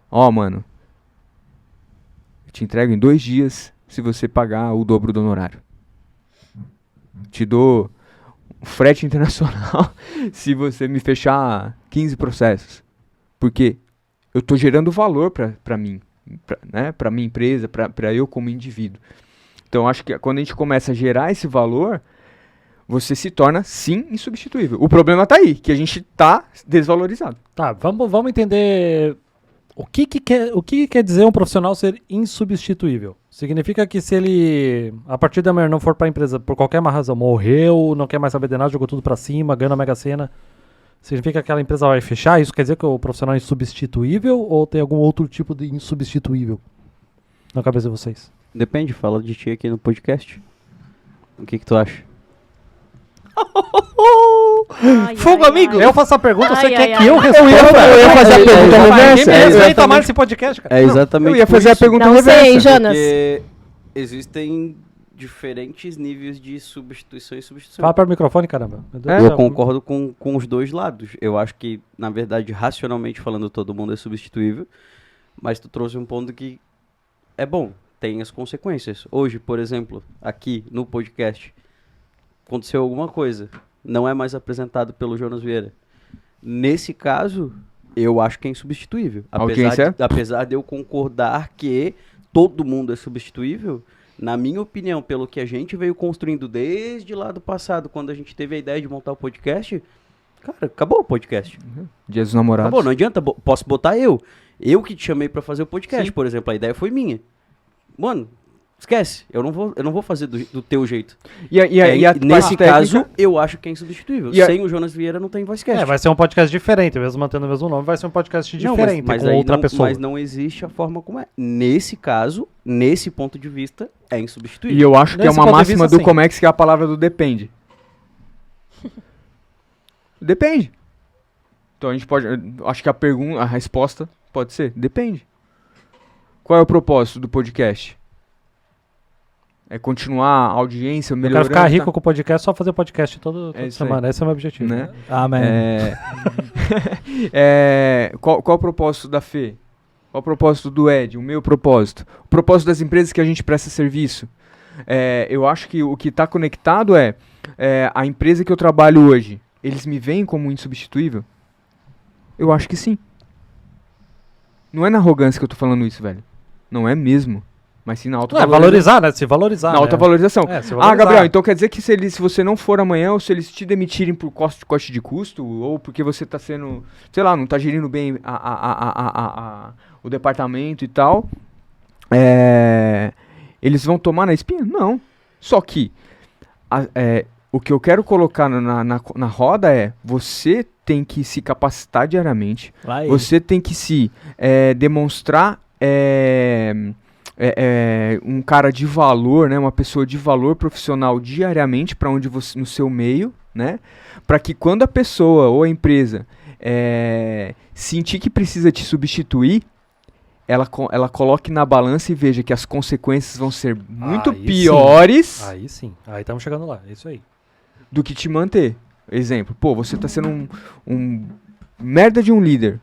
Mano, eu te entrego em 2 dias se você pagar o dobro do honorário. Te dou um frete internacional se você me fechar 15 processos. Porque eu estou gerando valor para mim, né? Para minha empresa, para eu como indivíduo. Então acho que quando a gente começa a gerar esse valor, você se torna sim insubstituível. O problema está aí, que a gente está desvalorizado. Tá, vamos entender o que quer dizer um profissional ser insubstituível. Significa que se ele, a partir da manhã, não for para a empresa por qualquer uma razão, morreu, não quer mais saber de nada, jogou tudo para cima, ganhou a Mega Sena, significa que aquela empresa vai fechar? Isso quer dizer que o profissional é insubstituível ou tem algum outro tipo de insubstituível na cabeça de vocês? Depende, fala de ti aqui no podcast. O que tu acha? Fogo, amigo! Eu faço a pergunta, você Ai, quer ai, que eu ai. responda? Eu ia fazer a pergunta Ninguém reversa. me respeita exatamente. mais nesse podcast, cara. É exatamente Eu ia por fazer a isso, pergunta Não reversa. sei, Jonas. porque existem diferentes níveis de substituição e substituição. Fala para o microfone, caramba. Meu Deus do Eu céu. concordo com os dois lados. Eu acho que, na verdade, racionalmente falando, todo mundo é substituível. Mas tu trouxe um ponto que é bom, tem as consequências. Hoje, por exemplo, aqui no podcast, aconteceu alguma coisa, não é mais apresentado pelo Jonas Vieira. Nesse caso, eu acho que é insubstituível. Audiência? Apesar de eu concordar que todo mundo é substituível, na minha opinião, pelo que a gente veio construindo desde lá do passado, quando a gente teve a ideia de montar o podcast, cara, acabou o podcast. Dia dos Namorados. Acabou, não adianta, posso botar eu. Eu que te chamei pra fazer o podcast, Sim. por exemplo, a ideia foi minha. Mano, esquece, eu não vou fazer do teu jeito. E a Nesse parte caso, técnica- eu acho que é insubstituível. E a- Sem o Jonas Vieira não tem Voicecast. Vai ser um podcast diferente, mesmo mantendo o mesmo nome, vai ser um podcast Não, diferente, mas com aí outra não, pessoa. Mas não existe a forma como é. Nesse caso, nesse ponto de vista, é E insubstituível. eu acho que é Nesse uma ponto de máxima vista, do sim. Comex, que é a palavra do depende. Depende. Então a gente pode... Acho que a resposta pode ser, depende. Qual é o propósito do podcast? continuar a audiência, Eu melhorando. quero ficar rico tá? com o podcast, só fazer podcast toda isso aí. semana. Esse é o meu objetivo. Né? Amém. Qual o propósito da Fê? Qual o propósito do Ed? O meu propósito. O propósito das empresas que a gente presta serviço. Eu acho que o que está conectado é a empresa que eu trabalho hoje. Eles me veem como insubstituível? Eu acho que sim. Não é na arrogância que eu tô falando isso, velho. Não é mesmo. Mas sim na alta Não, é valorizar, né? Se valorizar. Na alta valorização. Se valorizar. Gabriel, então quer dizer que se você não for amanhã, ou se eles te demitirem por corte de custo, ou porque você tá sendo, sei lá, não tá gerindo bem o departamento e tal, eles vão tomar na espinha? Não. Só que o que eu quero colocar na roda é, você tem que se capacitar diariamente, você tem que se demonstrar um cara de valor, né, uma pessoa de valor profissional diariamente para onde você, no seu meio, né, para que quando a pessoa ou a empresa sentir que precisa te substituir, ela coloque na balança e veja que as consequências vão ser muito Aí piores Aí sim. Aí estamos chegando lá. É isso aí. do que te manter. Exemplo, você tá sendo um merda de um líder.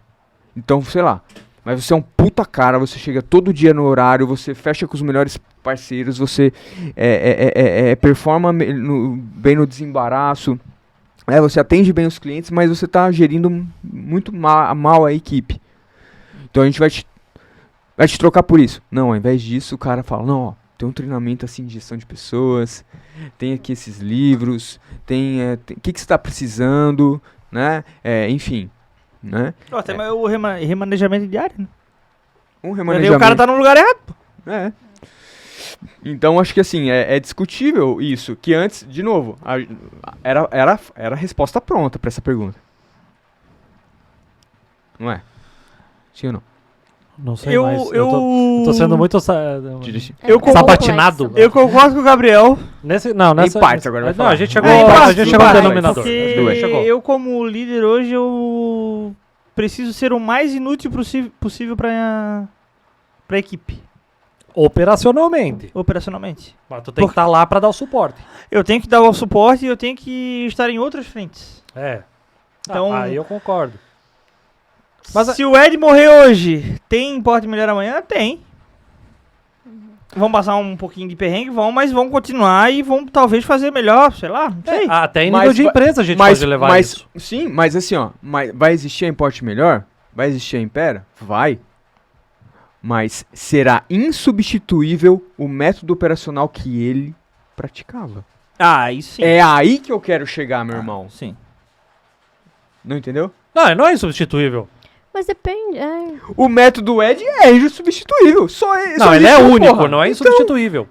Então, sei lá, mas você é um puta cara, você chega todo dia no horário, você fecha com os melhores parceiros, você performa bem no desembaraço, você atende bem os clientes, mas você tá gerindo muito mal a equipe. Então a gente vai te trocar por isso. Não, ao invés disso, o cara fala, não, ó, tem um treinamento assim de gestão de pessoas, tem aqui esses livros, tem o que você está precisando, né? Enfim, né? Até o remanejamento diário, né? Um O remanejamento. cara tá no lugar errado. Pô. Então acho que assim, é discutível isso, que antes, de novo, era a resposta pronta para essa pergunta. Não é? Sim ou não? Não sei Eu- mais. eu- Tô sendo muito Eu concordo. sabatinado. complexo. Eu concordo com o Gabriel. Nessa partes agora vai Não, falar. a gente chegou, Em a partes, gente em chegou ao partes, denominador. Porque A gente chegou. eu, como líder hoje, eu preciso ser o mais inútil possível para a equipe, Operacionalmente. operacionalmente. Mas tu tem que estar lá pra dar o suporte. Eu tenho que dar o suporte e eu tenho que estar em outras frentes. Então- Aí eu concordo. Mas Se o Ed morrer hoje, tem porte melhor amanhã? Tem. Vão passar um pouquinho de perrengue, mas vão continuar e vão talvez fazer melhor, sei lá, não sei. Até em Mas nível de vai- empresa a gente pode levar isso. Sim, mas assim, ó, vai existir a Importe Melhor? Vai existir a Impera? Vai. Mas será insubstituível o método operacional que ele praticava. Aí sim. É aí que eu quero chegar, meu irmão. Sim. Não entendeu? Não é insubstituível. Mas depende. O método Ed é insubstituível. Só Não, ele é existe um, único, porra. não é Então, insubstituível.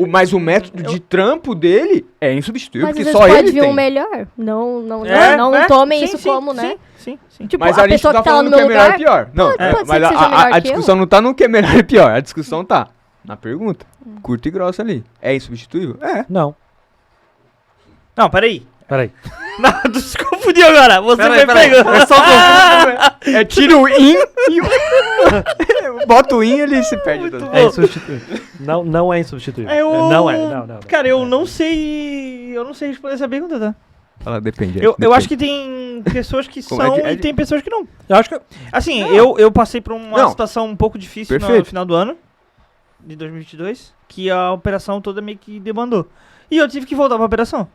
mas o método de trampo dele é insubstituível, Mas às porque vezes só pode ele vir tem. um melhor. Não É, tomem sim, isso sim, como, né? Sim. Tipo, Mas a a gente pessoa tá que tá lá no falando que meu é melhor lugar. e pior. Não, pode ser mas que seja melhor a que eu. discussão não tá no que é melhor e pior. A discussão tá na pergunta. Curta e grossa ali. É insubstituível? É. Não. Não, peraí. Peraí. Não, tu se confundiu agora. Você Peraí, foi peraí. pegando. É só é tira o in e o... Bota o in e ele se perde. todo. É insubstituível. Não é insubstituível. Não é. Não. Cara, eu não sei. Eu não sei responder essa pergunta, tá? Ela depende. Eu acho que tem pessoas que Como são é e tem pessoas que não. Eu acho que. Assim, eu passei por uma Não. situação um pouco difícil no Perfeito. final do ano, de 2022, que a operação toda meio que demandou. E eu tive que voltar pra operação.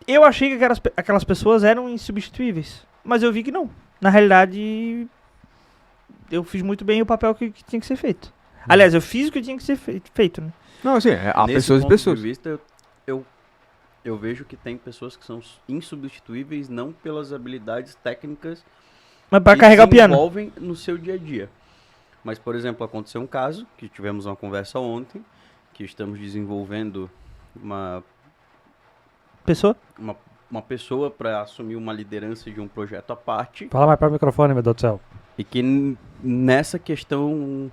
Eu achei que aquelas pessoas eram insubstituíveis, mas eu vi que não. Na realidade, eu fiz muito bem o papel que tinha que ser feito. Aliás, eu fiz o que tinha que ser feito, né? Não, assim, há Nesse pessoas e ponto pessoas. de vista, eu vejo que tem pessoas que são insubstituíveis não pelas habilidades técnicas Mas pra que carregar o piano. desenvolvem no seu dia a dia. Mas, por exemplo, aconteceu um caso, que tivemos uma conversa ontem, que estamos desenvolvendo uma pessoa para assumir uma liderança de um projeto à parte, Fala mais para o microfone, meu Deus do céu. e que nessa questão,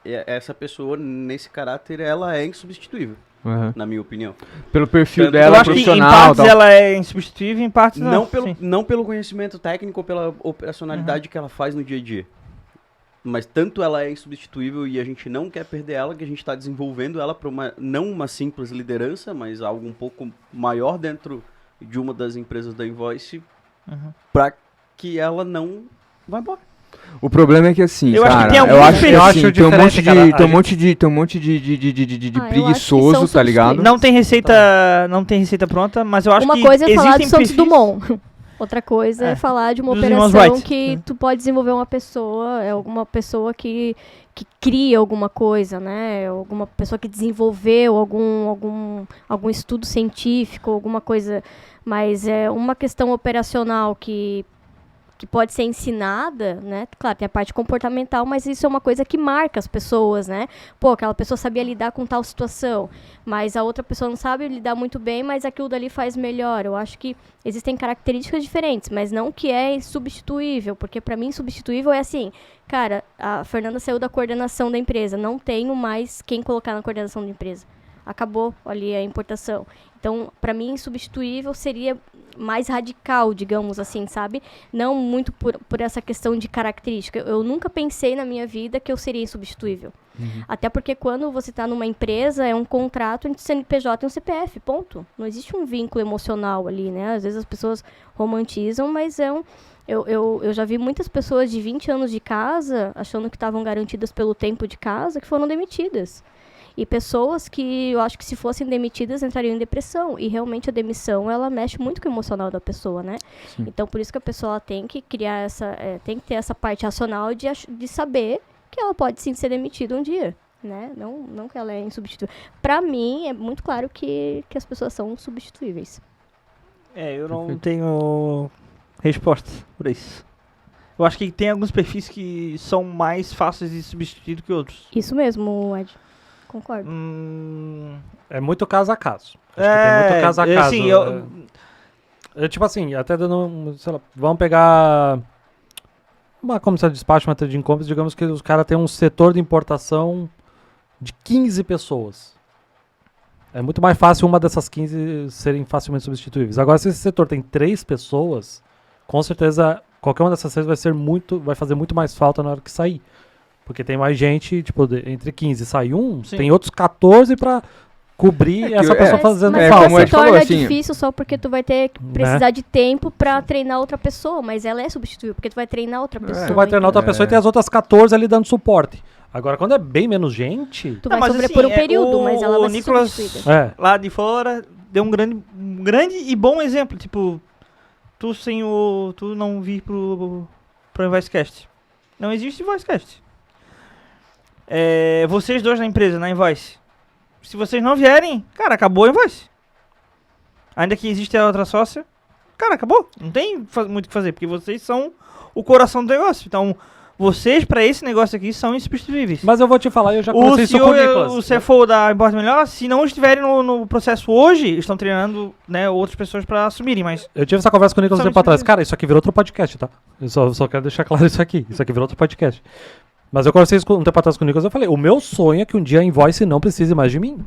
essa pessoa, nesse caráter, ela é insubstituível, Uhum. na minha opinião. Pelo perfil Eu dela, eu acho que em profissional. partes Tal. ela é insubstituível, em partes não. Não Sim. pelo conhecimento técnico ou pela operacionalidade que ela faz no dia a dia. Mas tanto ela é insubstituível e a gente não quer perder ela, que a gente está desenvolvendo ela para não uma simples liderança, mas algo um pouco maior dentro de uma das empresas da Invoice, para que ela não vá embora. O problema é que assim, Eu acho que cara, tem alguns eu acho que perfis. assim, Eu acho tem um monte diferente, cara. de, tem um monte de eu acho que preguiçoso, são tá ligado? Não tem receita pronta, mas eu acho Uma que coisa é falar de existem Santos perfis- Dumont. Outra coisa é falar de uma Dos irmãos operação Wright, que né? tu pode desenvolver uma pessoa, é alguma pessoa que cria alguma coisa, né? Alguma pessoa que desenvolveu algum estudo científico, alguma coisa. Mas é uma questão operacional que pode ser ensinada, né? Claro, tem a parte comportamental, mas isso é uma coisa que marca as pessoas, né? Pô, aquela pessoa sabia lidar com tal situação, mas a outra pessoa não sabe lidar muito bem, mas aquilo dali faz melhor. Eu acho que existem características diferentes, mas não que é insubstituível, porque para mim insubstituível é assim, cara, a Fernanda saiu da coordenação da empresa, não tenho mais quem colocar na coordenação da empresa. Acabou ali a importação. Então, para mim, insubstituível seria mais radical, digamos assim, sabe? Não muito por essa questão de característica. Eu nunca pensei na minha vida que eu seria insubstituível. Até porque quando você está numa empresa, é um contrato entre CNPJ e um CPF, ponto. Não existe um vínculo emocional ali, né? Às vezes as pessoas romantizam, mas é um... Eu já vi muitas pessoas de 20 anos de casa, achando que estavam garantidas pelo tempo de casa, que foram demitidas. E pessoas que eu acho que se fossem demitidas entrariam em depressão. E realmente a demissão, ela mexe muito com o emocional da pessoa, né? Sim. Então, por isso que a pessoa ela tem que criar tem que ter essa parte racional de saber que ela pode sim ser demitida um dia, né? Não que ela é insubstituível. Pra mim, é muito claro que as pessoas são substituíveis. Eu não Perfeito. tenho resposta por isso. Eu acho que tem alguns perfis que são mais fáceis de substituir do que outros. Isso mesmo, Ed. Concordo. É muito caso a caso. Acho que tem muito caso a caso. Assim, É tipo assim, até dando, sei lá, vamos pegar uma comissão de despacho, uma trading compras, digamos que os caras têm um setor de importação de 15 pessoas. É muito mais fácil uma dessas 15 serem facilmente substituíveis. Agora, se esse setor tem 3 pessoas, com certeza qualquer uma dessas 3 vai fazer muito mais falta na hora que sair. Porque tem mais gente, tipo, entre 15 sai um, Sim. tem outros 14 pra cobrir essa pessoa fazendo mas falta. como não a se gente falou, torna assim, difícil só porque tu vai ter que precisar de tempo pra treinar outra pessoa, mas ela é substituível, porque tu vai treinar outra pessoa. Tu vai treinar outra entendeu? pessoa e tem as outras 14 ali dando suporte. Agora, quando é bem menos gente... Tu vai mas sobrepor assim, um período, mas ela vai o ser Nicolas substituída. É. lá de fora deu um grande e bom exemplo. Tipo, tu não vir pro InvoiceCast. Não existe InvoiceCast. Vocês dois na empresa, na Invoice. Se vocês não vierem, cara, acabou a Invoice. Ainda que existe a outra sócia, cara, acabou. Não tem muito o que fazer, porque vocês são o coração do negócio. Então, vocês, pra esse negócio aqui, são insubstituíveis. Mas eu vou te falar, eu já O conversei isso com CEO o e Nicolas. o CFO da Importa Melhor, se não estiverem no processo hoje, estão treinando, né, outras pessoas pra assumirem, mas... Eu tive essa conversa com o Nicolas um Só tempo atrás. isso. Cara, isso aqui virou outro podcast, tá? Eu só quero deixar claro isso aqui. Isso aqui virou outro podcast. Mas eu conversei isso um tempo atrás com o Nicolas e eu falei, o meu sonho é que um dia a Invoice não precise mais de mim.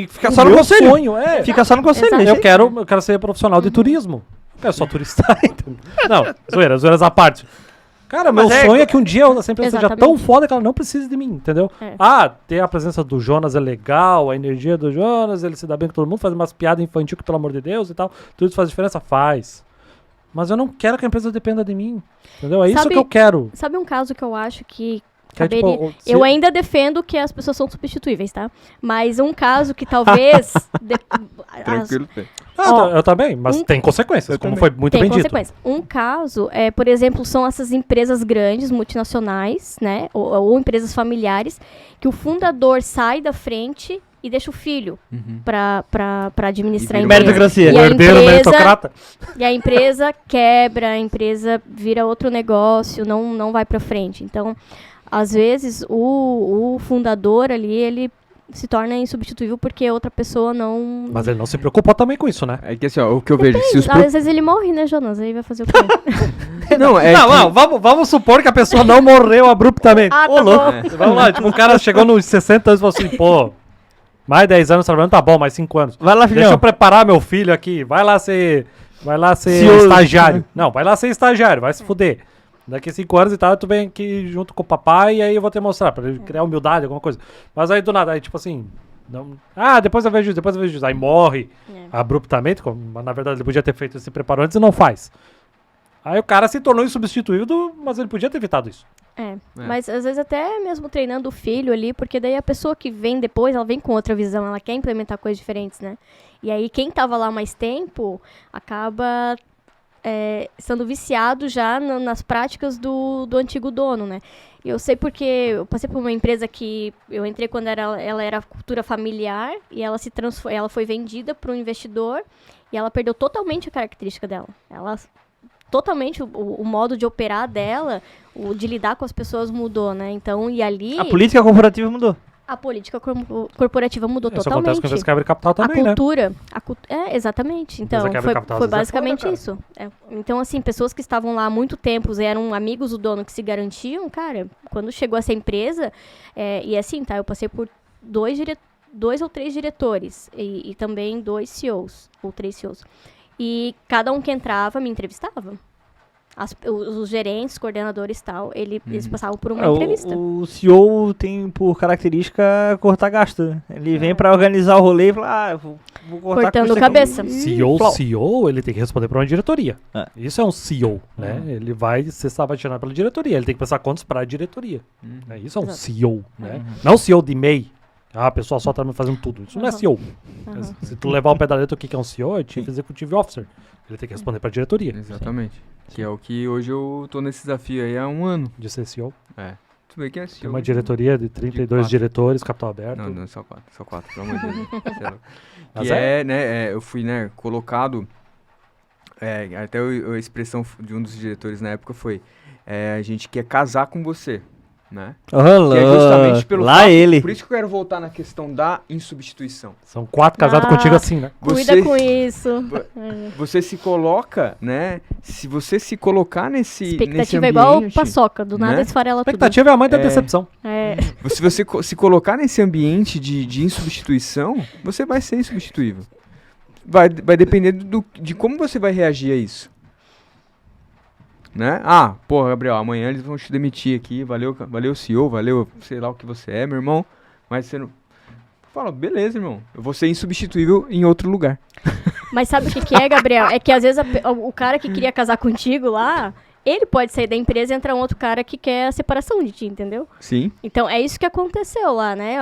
Fica só no meu conselho. sonho é... Fica só no conselho. Exato. deixa Eu aí. quero ser profissional de turismo. Eu quero só turistar, entendeu? Não, zoeiras à parte. Cara, meu Mas sonho é que um dia essa empresa seja Exatamente. tão foda que ela não precise de mim, entendeu? É. Ter a presença do Jonas é legal, a energia do Jonas, ele se dá bem com todo mundo, faz umas piadas infantil que, pelo amor de Deus e tal. Tudo isso faz diferença? Faz. Mas eu não quero que a empresa dependa de mim, entendeu? É isso Sabe- que eu quero. Sabe um caso que eu acho que Que é, tipo, caberia... se- Eu ainda defendo que as pessoas são substituíveis, tá? Mas um caso que talvez... Tranquilo, Fê. Ó, eu também, mas tem consequências, como foi muito tem bem dito. consequência. Um caso, por exemplo, são essas empresas grandes, multinacionais, né? Ou empresas familiares, que o fundador sai da frente e deixa o filho pra administrar a E vira empresa. Meritocracia. E a Herdeiro empresa- meritocrata. E a empresa quebra, a empresa vira outro negócio, não vai pra frente. Então, às vezes, o fundador ali, ele se torna insubstituível porque outra pessoa não... Mas ele não se preocupou também com isso, né? É que assim, ó, o que eu vejo, se os Às vezes ele morre, né, Jonas? Aí vai fazer o quê? Não, é Não, que- vamos supor que a pessoa não morreu abruptamente. Ah, Ô, tá louco. bom. Vamos lá, tipo, um cara chegou nos 60 anos e falou assim, pô, mais 10 anos trabalhando, tá bom, mais 5 anos. Vai lá, Deixa eu filhão. preparar meu filho aqui, vai lá ser Senhor- estagiário. Não, vai lá ser estagiário, vai se fuder. Daqui 5 anos e tal, tu vem aqui junto com o papai e aí eu vou te mostrar, pra ele criar humildade, alguma coisa. Mas aí do nada, aí tipo assim, não, depois eu vejo isso. Aí morre abruptamente, mas na verdade ele podia ter feito esse preparo antes e não faz. Aí o cara se tornou insubstituível, mas ele podia ter evitado isso. Mas às vezes até mesmo treinando o filho ali, porque daí a pessoa que vem depois, ela vem com outra visão, ela quer implementar coisas diferentes, né? E aí quem tava lá mais tempo acaba sendo viciado já nas práticas do antigo dono, né? E eu sei porque eu passei por uma empresa que eu entrei quando ela era cultura familiar e ela ela foi vendida para um investidor e ela perdeu totalmente a característica dela. Totalmente o modo de operar dela, de lidar com as pessoas mudou, né? Então, e ali... A política corporativa mudou. A política corporativa mudou Isso totalmente. acontece com a quebra de capital também, a cultura, exatamente. Então, capital, foi às vezes, basicamente é foda, isso. Então, assim, pessoas que estavam lá há muito tempo, eram amigos do dono que se garantiam, cara, quando chegou essa empresa, e assim, tá, eu passei por 2 ou 3 diretores e também 2 CEOs, ou 3 CEOs. E cada um que entrava me entrevistava. Os gerentes, coordenadores e tal, eles passavam por uma entrevista. O CEO tem por característica cortar gasto. Né? Ele vem pra organizar o rolê e fala, vou cortar cortando custo cabeça. aqui. CEO, ele tem que responder pra uma diretoria. Isso é um CEO, né? Uhum. Ele vai ser sabatinado pela diretoria, ele tem que prestar contas pra diretoria. Isso é um Exato. CEO, né? Não CEO de MEI. A pessoa só tá fazendo tudo. Isso não é CEO. Se tu levar o pé da letra, o que é um CEO? É Chief Executive Officer. Ele tem que responder pra diretoria. Exatamente. Que é o que hoje eu tô nesse desafio aí há 1 ano. De ser CEO. Tu vê que é CEO. Tem uma diretoria de 32 quatro. diretores, capital aberto. Não, só 4, pelo amor de Deus. Sei lá. Mas Que né, eu fui, né, colocado, até a expressão de um dos diretores na época foi, a gente quer casar com você, né? Que é justamente pelo lá fato, ele. por isso que eu quero voltar na questão da insubstituição. São 4 casados contigo assim, né? Cuida com isso. Você se coloca, né? Se você se colocar nesse Expectativa ambiente, é igual paçoca, do nada né? esfarela tudo. Expectativa é a mãe da decepção. Se você se colocar nesse ambiente de insubstituição, você vai ser insubstituível. Vai depender de como você vai reagir a isso. Né? Gabriel, amanhã eles vão te demitir aqui, valeu CEO, valeu, sei lá o que você é, meu irmão, mas você não... Fala, beleza, irmão, eu vou ser insubstituível em outro lugar. Mas sabe o que é, Gabriel? É que às vezes o cara que queria casar contigo lá, ele pode sair da empresa e entrar um outro cara que quer a separação de ti, entendeu? Sim. Então é isso que aconteceu lá, né?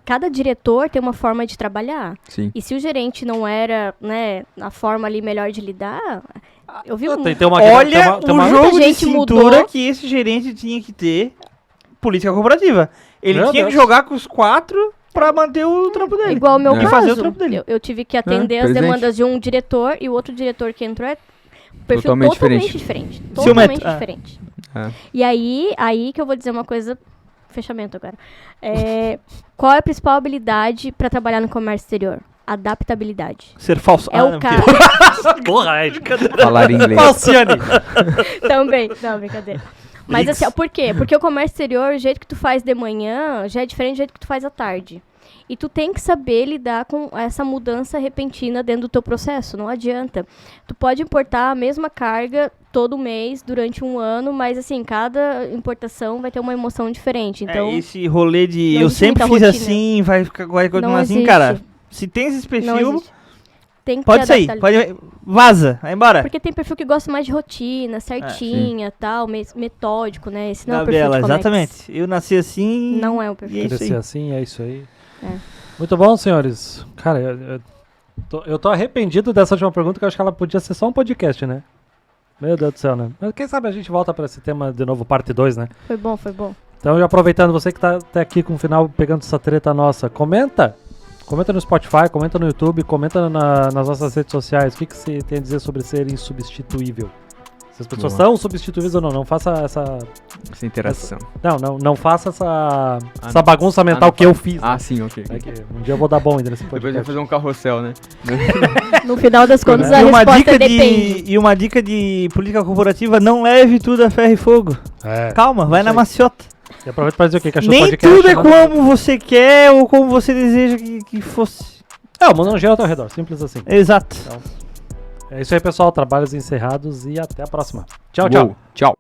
Cada diretor tem uma forma de trabalhar. Sim. E se o gerente não era, né, a forma ali melhor de lidar... Eu vi Olha o jogo de gente cintura mudou. que esse gerente tinha que ter política corporativa. Ele Meu tinha Deus. que jogar com os 4 pra manter o trampo dele. Igual o meu E caso. fazer o trampo dele. Eu tive que atender as presente. demandas de um diretor e o outro diretor que entrou é perfil Totalmente totalmente diferente. Totalmente diferente. E aí que eu vou dizer uma coisa... Fechamento agora. Qual é a principal habilidade para trabalhar no comércio exterior? Adaptabilidade. Ser falso. É o cara... Porra, é de Falar inglês. Falciane. Também. Não, brincadeira. Mas assim, por quê? Porque o comércio exterior, o jeito que tu faz de manhã, já é diferente do jeito que tu faz à tarde. E tu tem que saber lidar com essa mudança repentina dentro do teu processo, não adianta. Tu pode importar a mesma carga todo mês, durante 1 ano, mas assim, cada importação vai ter uma emoção diferente. Então, esse rolê de não eu existe sempre muita fiz rotina. assim, vai continuar Não assim, existe. cara. Se tem esse não perfil, existe. Tem que pode ter sair. adaptabilidade. Vaza, vai embora. Porque tem perfil que gosta mais de rotina, certinha, tal, metódico, né? Esse não é o Gabriela, perfil de Comex. exatamente. Eu nasci assim. Não é o E perfil. é isso Crescer aí. assim, é isso aí. É. Muito bom, senhores. Cara, eu tô arrependido dessa última pergunta, que eu acho que ela podia ser só um podcast, né? Meu Deus do céu, né? Mas quem sabe a gente volta pra esse tema de novo, parte 2, né? Foi bom, foi bom. Então, aproveitando, você que tá até aqui com o final, pegando essa treta nossa, comenta no Spotify, comenta no YouTube, comenta nas nossas redes sociais. O que você tem a dizer sobre ser insubstituível? Se as pessoas Boa. são substituíveis ou não. Não faça essa... Essa interação. Não faça essa não. bagunça mental não que eu faz. fiz. Sim, ok. É que um dia eu vou dar bom ainda nesse Depois vai podcast. fazer um carrossel, né? No final das contas, a E uma, resposta dica depende. e uma dica de política corporativa: não leve tudo a ferro e fogo. É. Calma, vai Isso na aí. maciota. E aproveita pra dizer o quê? Que achou o Nem podcast, tudo é né? como você quer ou como você deseja que fosse. É, o mundo não gira ao teu redor, simples assim. Exato. É isso aí, pessoal. Trabalhos encerrados e até a próxima. Tchau, tchau. Uou, tchau.